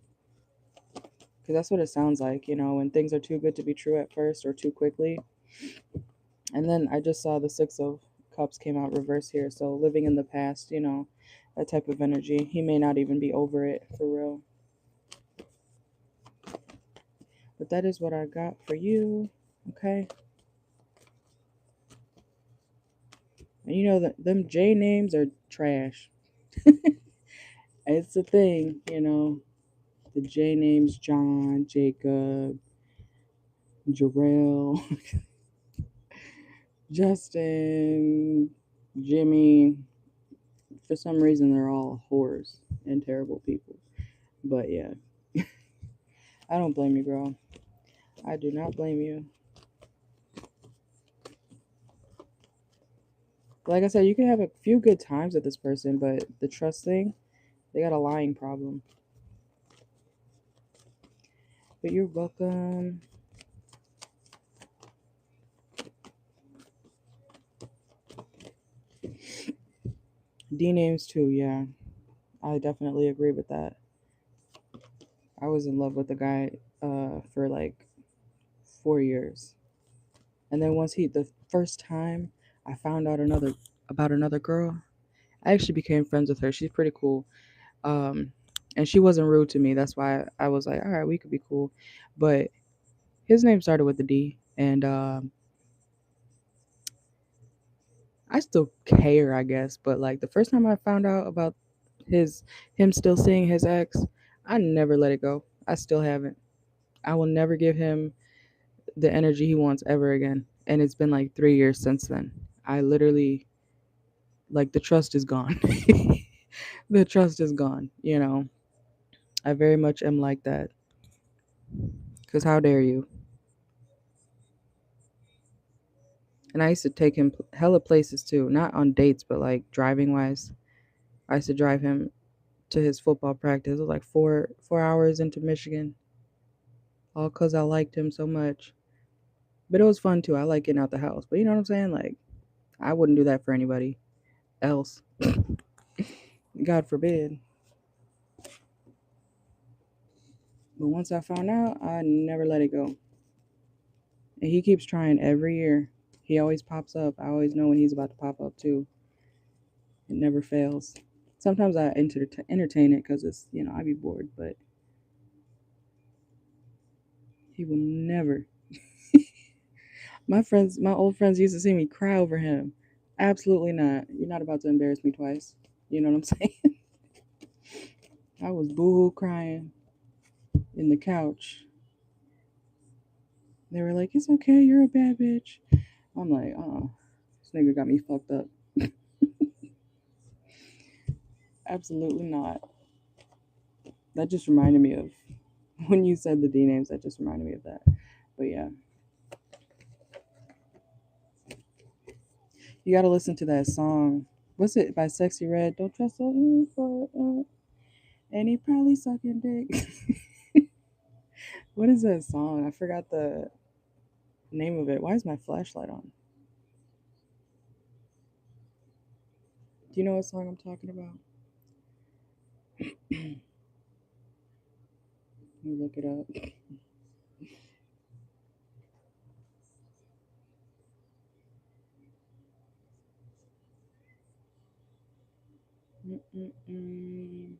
Because that's what it sounds like, you know, when things are too good to be true at first or too quickly. And then I just saw the Six of Cups came out reverse here. So living in the past, you know, that type of energy. He may not even be over it for real. But that is what I got for you. Okay. And you know that them J names are trash. It's a thing, you know. The J names John, Jacob, Jarrell, Justin, Jimmy. For some reason they're all whores and terrible people. But yeah. I don't blame you, girl. I do not blame you. Like I said, you can have a few good times with this person, but the trust thing, they got a lying problem. But you're welcome. D names too, yeah. I definitely agree with that. I was in love with the guy for like 4 years. And then the first time I found out about another girl, I actually became friends with her. She's pretty cool. Um, and she wasn't rude to me. That's why I was like, all right, we could be cool. But his name started with a D, and I still care, I guess. But like the first time I found out about his him still seeing his ex, I never let it go. I still haven't. I will never give him the energy he wants ever again. And it's been like 3 years since then. I literally like the trust is gone. The trust is gone. I very much am like that. Cause how dare you? And I used to take him hella places too, not on dates, but like driving wise. I used to drive him to his football practice. It was like 4 hours into Michigan, all cause I liked him so much. But it was fun too. I like getting out the house. But you know what I'm saying? Like I wouldn't do that for anybody else. God forbid. But once I found out, I never let it go. And he keeps trying every year. He always pops up. I always know when he's about to pop up too. It never fails. Sometimes I entertain it because I be bored, but he will never. My old friends used to see me cry over him. Absolutely not. You're not about to embarrass me twice. You know what I'm saying? I was boohoo crying in the couch. They were like, "It's okay. You're a bad bitch." I'm like, "Oh, this nigga got me fucked up." Absolutely not. That just reminded me of when you said the D names. That just reminded me of that. But yeah, you got to listen to that song. What's it by Sexy Red? Don't trust a for and he probably sucking dick. What is that song? I forgot the name of it. Why is my flashlight on? Do you know what song I'm talking about? Let me look it up. Mm-mm-mm.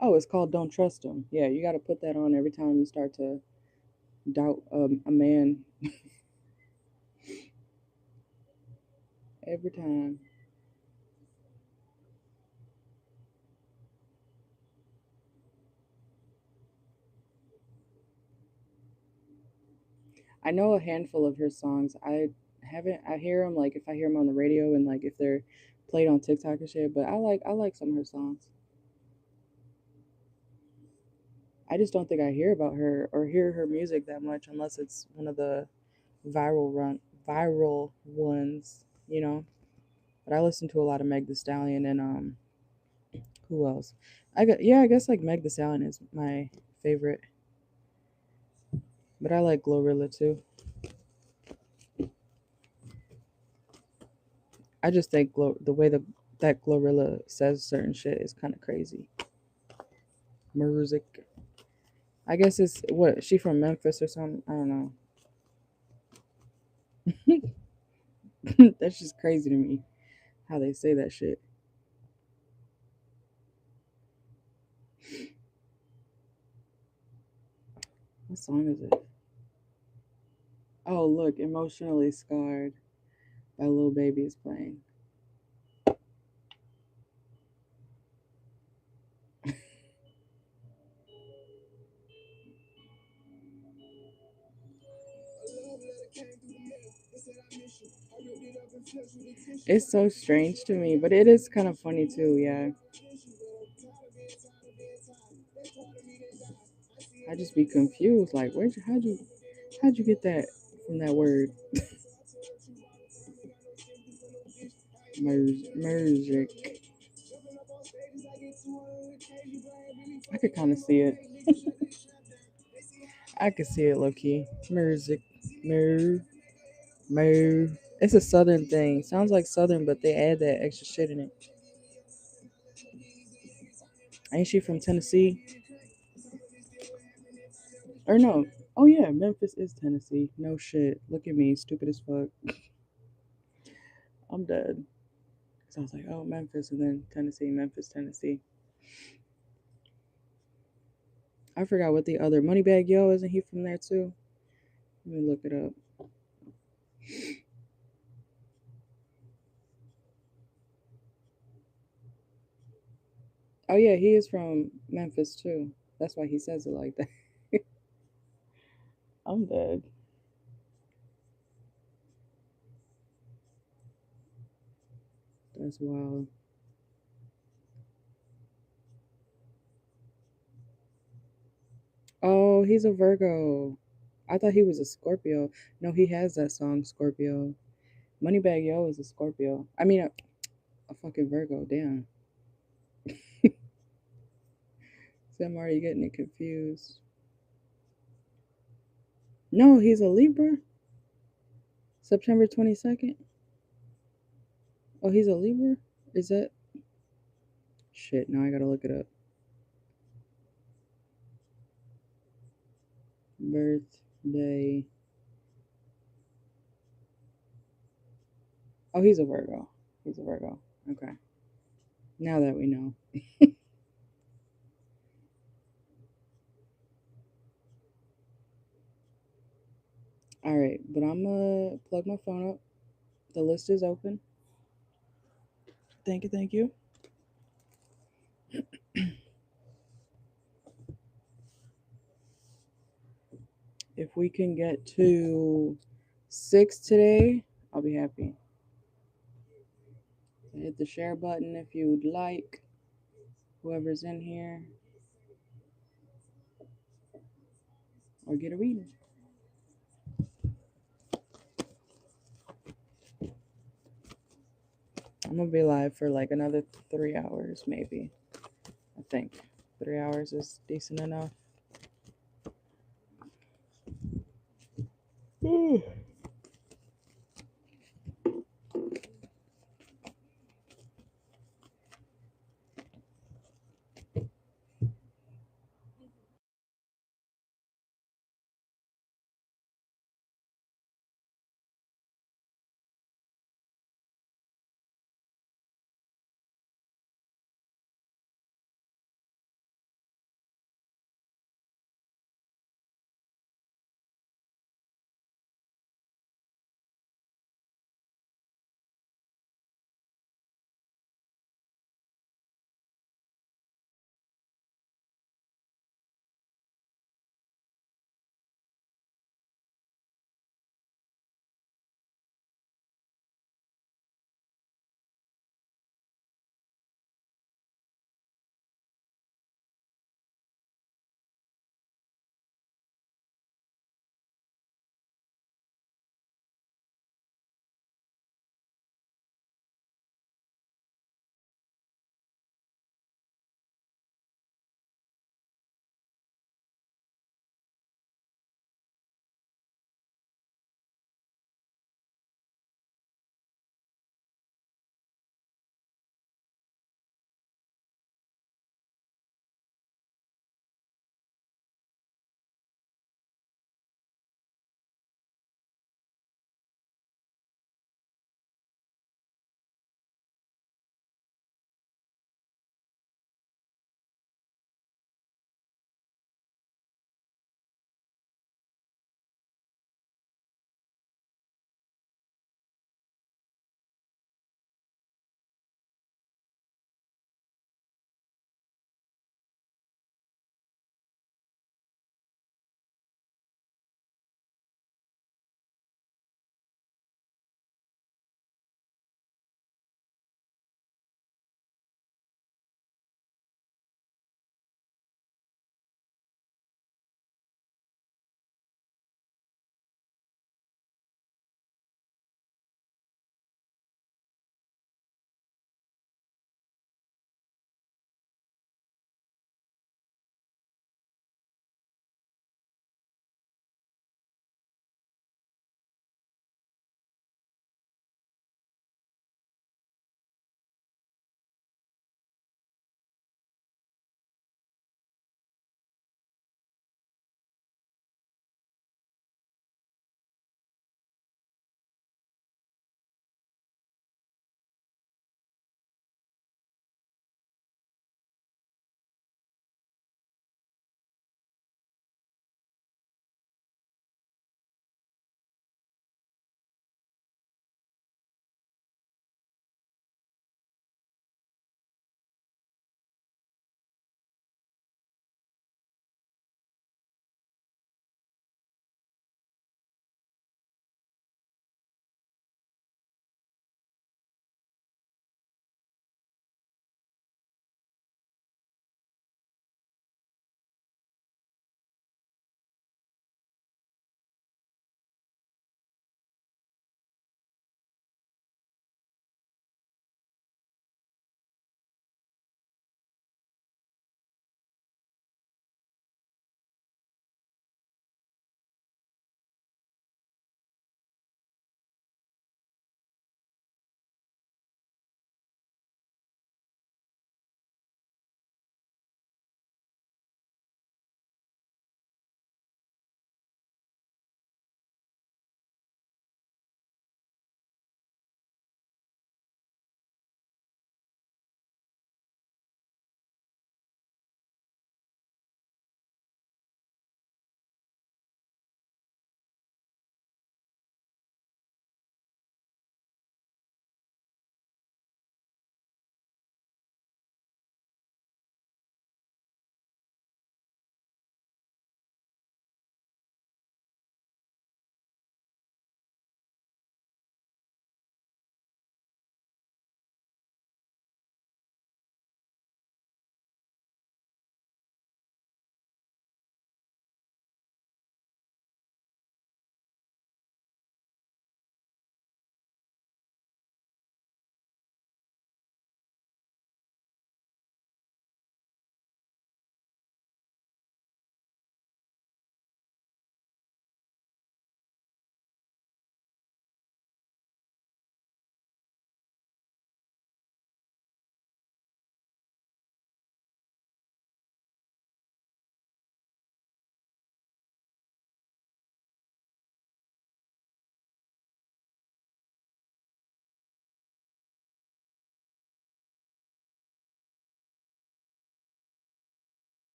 Oh, it's called "Don't Trust Him." Yeah, you got to put that on every time you start to doubt a man. Every time. I know a handful of her songs. I haven't. I hear them like if I hear them on the radio and like if they're played on TikTok and shit. But I like some of her songs. I just don't think I hear about her or hear her music that much unless it's one of the viral ones. But I listen to a lot of Meg The Stallion and who else? I guess like Meg The Stallion is my favorite, but I like Glorilla too. I just think the way that Glorilla says certain shit is kind of crazy. Music. I guess it's what she from Memphis or something. I don't know. That's just crazy to me how they say that shit. What song is it? Oh, look, Emotionally Scarred by Lil Baby is playing. It's so strange to me, but it is kind of funny too, yeah. I just be confused, like, how'd you get that from that word? Mergic. I could kind of see it. I can see it low key. Music. Moo. Moo. It's a southern thing. Sounds like southern, but they add that extra shit in it. Ain't she from Tennessee? Or no. Oh yeah, Memphis is Tennessee. No shit. Look at me, stupid as fuck. I'm dead. So I was like, oh, Memphis, and then Tennessee, Memphis, Tennessee. I forgot what the other Moneybag Yo, isn't he from there too? Let me look it up. Oh yeah, he is from Memphis too. That's why he says it like that. I'm dead. That's wild. Oh, he's a Virgo. I thought he was a Scorpio. No, he has that song Scorpio. Moneybag Yo is a Scorpio. I mean, a fucking Virgo. Damn. See, I'm already getting it confused. No, he's a Libra. September 22nd. Oh, he's a Libra? Is that? Shit, now I gotta look it up. Birthday. Oh, he's a Virgo. He's a Virgo. Okay. Now that we know. All right, but I'm gonna plug my phone up. The list is open. Thank you, thank you. If we can get to 6 today, I'll be happy. Hit the share button if you'd like. Whoever's in here, or get a reading. I'm gonna be live for like another 3 hours, maybe. I think 3 hours is decent enough.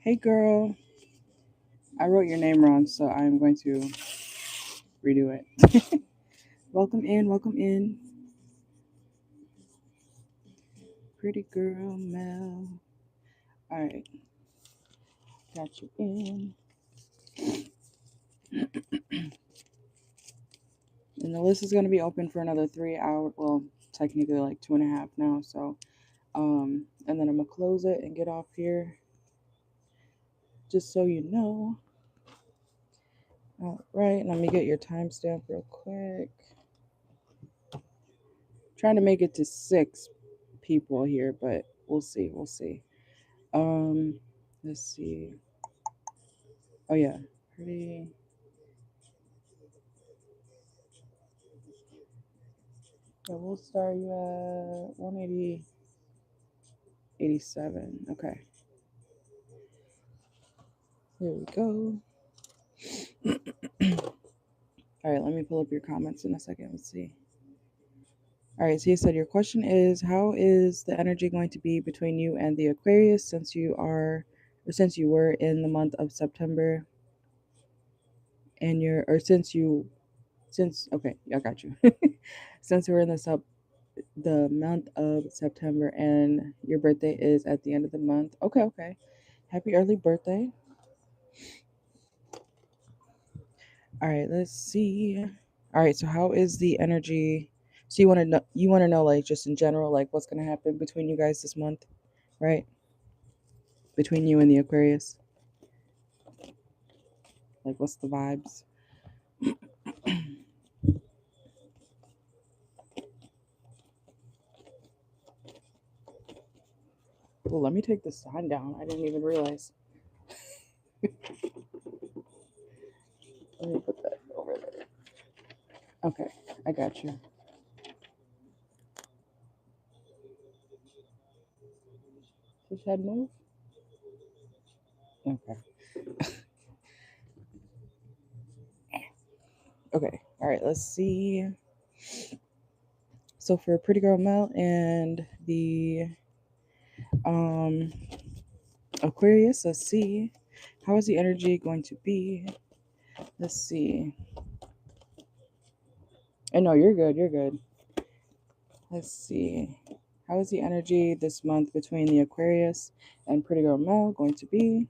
Hey girl, I wrote your name wrong, so I'm going to redo it. Welcome in, welcome in. Pretty girl Mel. Alright, got you in. And the list is going to be open for another 3 hours. Well, technically like 2.5 now. So, and then I'm going to close it and get off here. Just so you know. Alright, let me get your timestamp real quick. Trying to make it to 6 people here, but we'll see. We'll see. Let's see. Oh yeah, pretty. So we'll start you at 180.87. Okay. Here we go. All right, let me pull up your comments in a second. Let's see. All right, so you said your question is, how is the energy going to be between you and the Aquarius since you were in the month of September and okay, I got you. Since we're in the month of September and your birthday is at the end of the month. Okay, okay. Happy early birthday. All right, let's see. All right, so how is the energy? So you want to know like just in general like what's going to happen between you guys this month, right? Between you and the Aquarius. Like what's the vibes? Well, let me take the sign down. I didn't even realize. Let me put that over there. Okay, I got you. Fish head move? Okay. Okay. All right, let's see. So for Pretty Girl Mel and the um Aquarius, let's see. How is the energy going to be? Let's see. Oh no, you're good, you're good. Let's see. How is the energy this month between the Aquarius and Pretty Girl Mel going to be?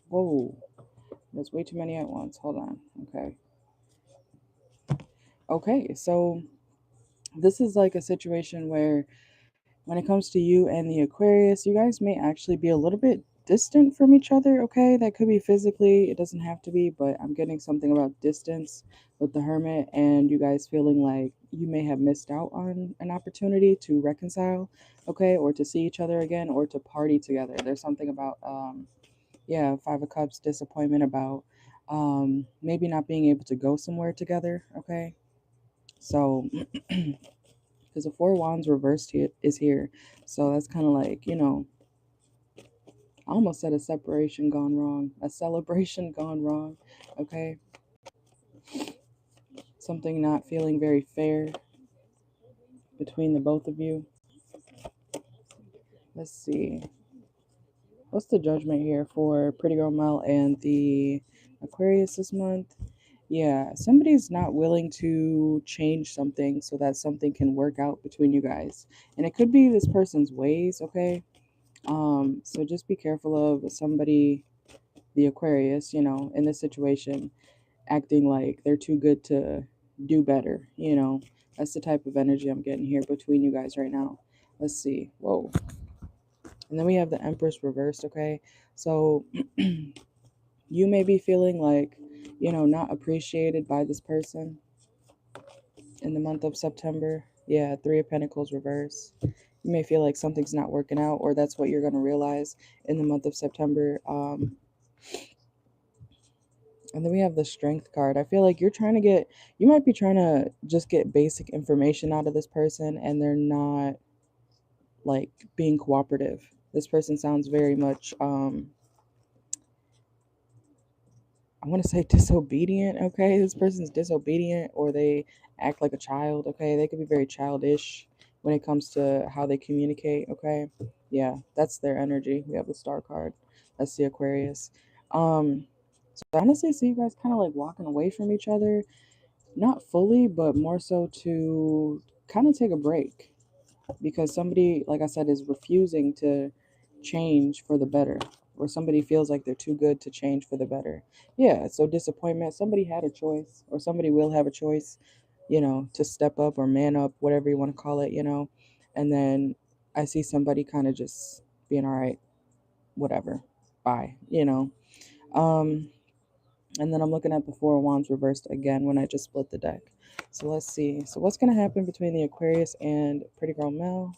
Whoa. There's way too many at once. Hold on. Okay. Okay, so this is like a situation where when it comes to you and the Aquarius, you guys may actually be a little bit distant from each other, okay? That could be physically, it doesn't have to be, but I'm getting something about distance with the Hermit and you guys feeling like you may have missed out on an opportunity to reconcile, okay? Or to see each other again or to party together. There's something about, yeah, Five of Cups, disappointment about maybe not being able to go somewhere together, okay? So, because the Four of Wands reversed is here. So that's kind of like, I almost said a separation gone wrong, a celebration gone wrong. Okay. Something not feeling very fair between the both of you. Let's see. What's the judgment here for Pretty Girl Mel and the Aquarius this month? Yeah, somebody's not willing to change something so that something can work out between you guys. And it could be this person's ways, okay? So just be careful of somebody, the Aquarius, in this situation, acting like they're too good to do better. That's the type of energy I'm getting here between you guys right now. Let's see. Whoa. And then we have the Empress reversed, okay? So you may be feeling like, not appreciated by this person in the month of September. Yeah, Three of Pentacles reverse. You may feel like something's not working out, or that's what you're going to realize in the month of September. And then we have the Strength card. I feel like you might be trying to just get basic information out of this person, and they're not like being cooperative. This person sounds very much, I want to say disobedient, okay? This person's disobedient, or they act like a child, okay? They could be very childish when it comes to how they communicate, okay? Yeah, that's their energy. We have the star card. That's the Aquarius. So I honestly see you guys kind of like walking away from each other, not fully, but more so to kind of take a break because somebody, like I said, is refusing to change for the better, or somebody feels like they're too good to change for the better. Yeah, so disappointment. Somebody had a choice, or somebody will have a choice, to step up or man up, whatever you want to call it, and then I see somebody kind of just being all right, whatever, bye. Um, and then I'm looking at the Four of Wands reversed again when I just split the deck. So let's see. So what's going to happen between the Aquarius and Pretty Girl Mel?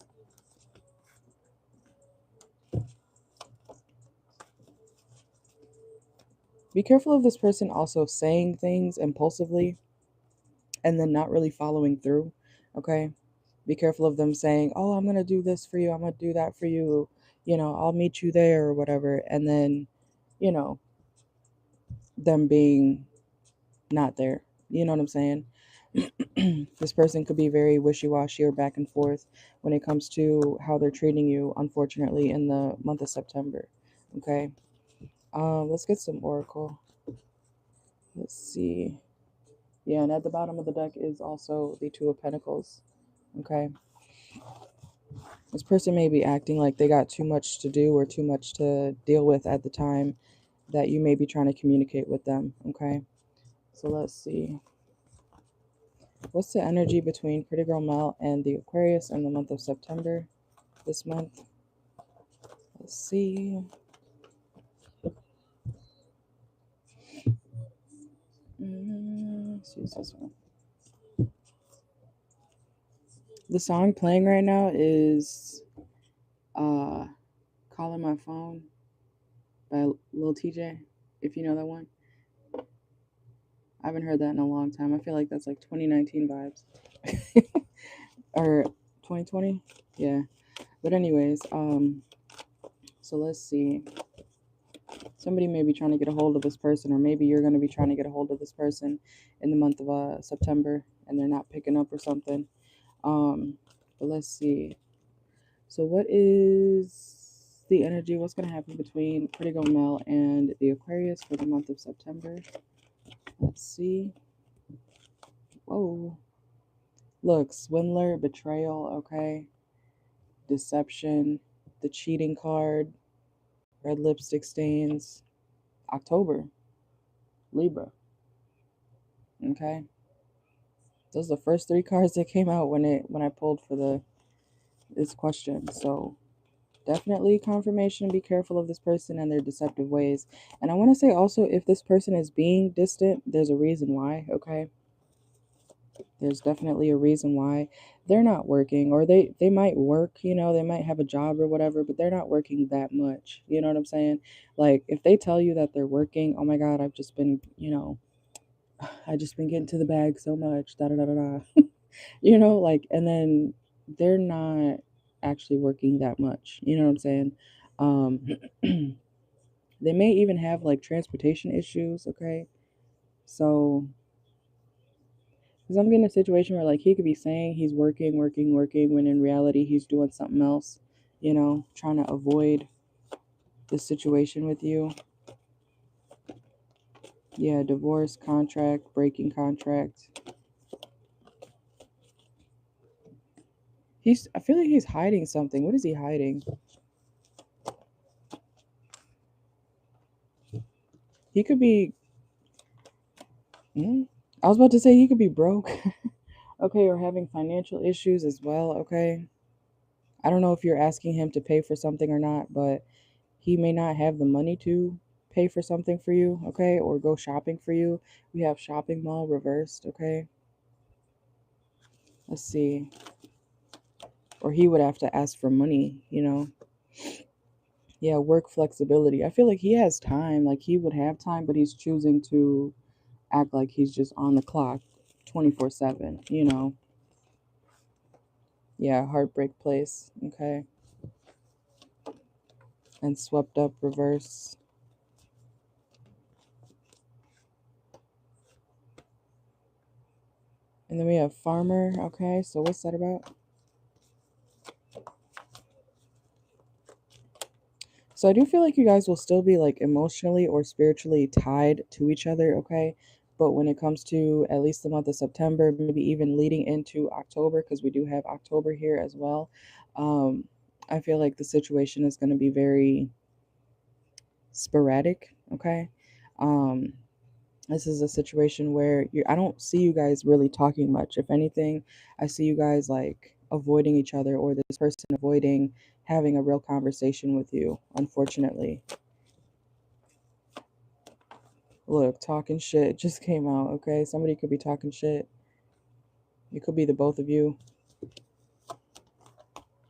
Be careful of this person also saying things impulsively and then not really following through. Okay. Be careful of them saying, "Oh, I'm going to do this for you. I'm going to do that for you. I'll meet you there," or whatever. And then, you know, them being not there. You know what I'm saying? This person could be very wishy washy or back and forth when it comes to how they're treating you, unfortunately, in the month of September. Okay. Let's get some Oracle. Let's see. Yeah, and at the bottom of the deck is also the Two of Pentacles. Okay. This person may be acting like they got too much to do or too much to deal with at the time that you may be trying to communicate with them. Okay. So let's see. What's the energy between Pretty Girl Mel and the Aquarius in the month of September this month? Let's see. Let's use this one. The song playing right now is Calling My Phone by Lil TJ, if you know that one. I haven't heard that in a long time. I feel like that's like 2019 vibes. Or 2020? Yeah. But anyways, so let's see. Somebody may be trying to get a hold of this person, or maybe you're going to be trying to get a hold of this person in the month of September, and they're not picking up or something. But let's see. So what is the energy? What's going to happen between Pretty Girl Mel and the Aquarius for the month of September? Let's see. Oh, look, swindler, betrayal, okay, deception, the cheating card, red lipstick stains, October, Libra, okay. Those are the first three cards that came out when I pulled for this question. So definitely confirmation. Be careful of this person and their deceptive ways. And I want to say also, if this person is being distant, there's a reason why. Okay, there's definitely a reason why they're not working, or they might work. They might have a job or whatever, but they're not working that much. You know what I'm saying? Like if they tell you that they're working, oh my God, I've just been I just been getting to the bag so much, da da da da da. Like, and then they're not actually working that much. You know what I'm saying? Um, they may even have like transportation issues. Okay, so because I'm getting a situation where like he could be saying he's working, working, working, when in reality he's doing something else. Trying to avoid the situation with you. Yeah, divorce, contract, breaking contract. I feel like he's hiding something. What is he hiding? He could be. I was about to say he could be broke. Okay, or having financial issues as well. Okay. I don't know if you're asking him to pay for something or not, but he may not have the money to pay for something for you. Okay, or go shopping for you. We have shopping mall reversed. Okay. Let's see. Or he would have to ask for money. Yeah, work flexibility. I feel like he has time. Like he would have time, but he's choosing to act like he's just on the clock 24/7. Yeah, heartbreak place. Okay. And swept up reverse. And then we have farmer. Okay, so what's that about? So I do feel like you guys will still be like emotionally or spiritually tied to each other, okay? But when it comes to at least the month of September, maybe even leading into October, because we do have October here as well, um, I feel like the situation is going to be very sporadic, okay? Um, this is a situation where I don't see you guys really talking much. If anything, I see you guys like avoiding each other, or this person avoiding having a real conversation with you, unfortunately. Look, talking shit just came out, okay? Somebody could be talking shit. It could be the both of you.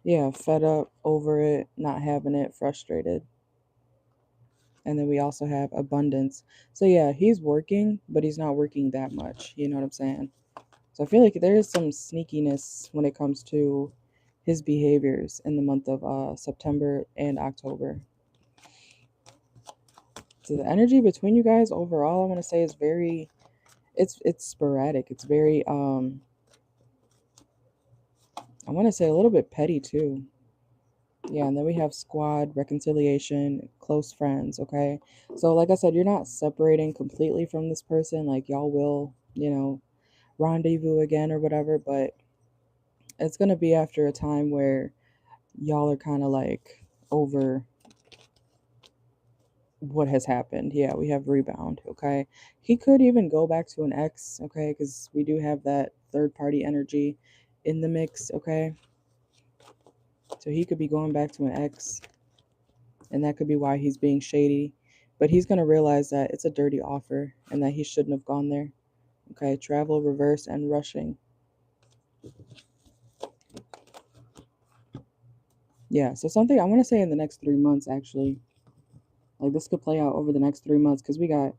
Yeah, fed up, over it, not having it, frustrated. And then we also have abundance. So yeah, he's working, but he's not working that much. You know what I'm saying? So I feel like there is some sneakiness when it comes to his behaviors in the month of September and October. So the energy between you guys overall, I want to say, is very, it's sporadic. It's very I want to say a little bit petty too. Yeah, and then we have squad, reconciliation, close friends, okay? So like I said, you're not separating completely from this person. Like y'all will, rendezvous again or whatever, but it's going to be after a time where y'all are kind of like over what has happened. Yeah, we have rebound, okay? He could even go back to an ex, okay? Because we do have that third party energy in the mix, okay? So he could be going back to an ex, and that could be why he's being shady. But he's going to realize that it's a dirty offer and that he shouldn't have gone there. Okay, travel, reverse, and rushing. Yeah, so something I want to say in the next 3 months, actually. Like this could play out over the next 3 months, because we got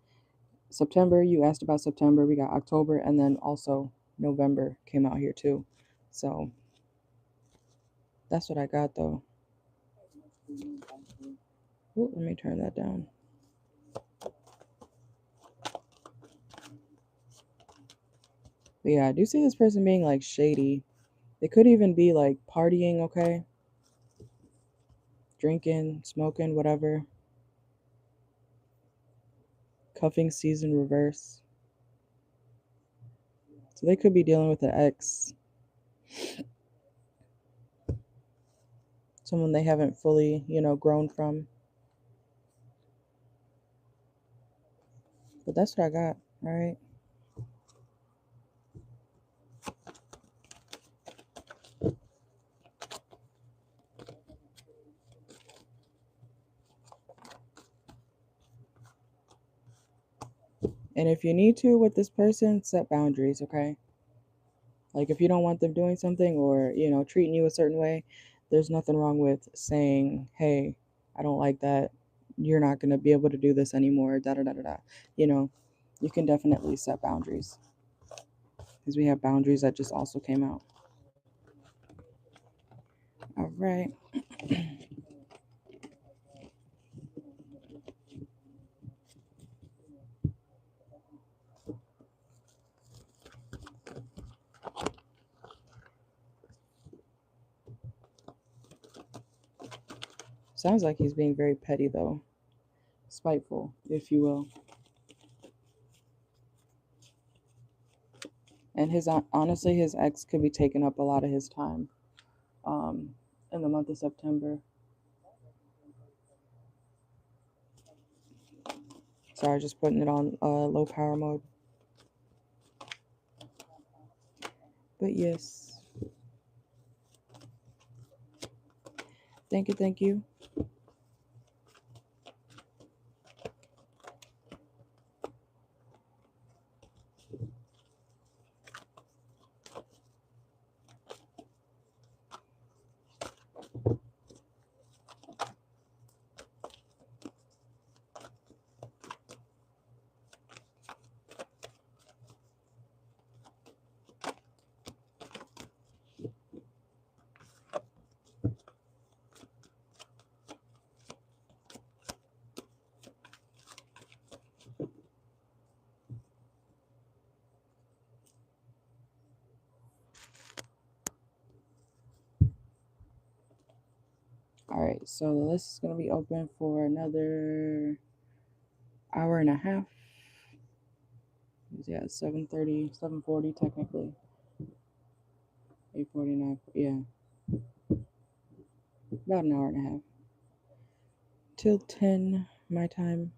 September, you asked about September, we got October, and then also November came out here too. So that's what I got though. Ooh, let me turn that down. But yeah, I do see this person being like shady. They could even be like partying, okay? Drinking, smoking, whatever. Cuffing season reverse. So they could be dealing with an ex, someone they haven't fully, grown from. But that's what I got, all right? And if you need to with this person, set boundaries, okay? Like if you don't want them doing something, or, treating you a certain way, there's nothing wrong with saying, hey, I don't like that. You're not going to be able to do this anymore, da da da da da. You know, you can definitely set boundaries, because we have boundaries that just also came out. All right. Sounds like he's being very petty, though. Spiteful, if you will. And honestly, his ex could be taking up a lot of his time um, in the month of September. Sorry, just putting it on low power mode. But yes, thank you, thank you. So the list is going to be open for another hour and a half. Yeah, 7:30, 7:40 technically. 8:49. Yeah, about an hour and a half. Till 10 my time.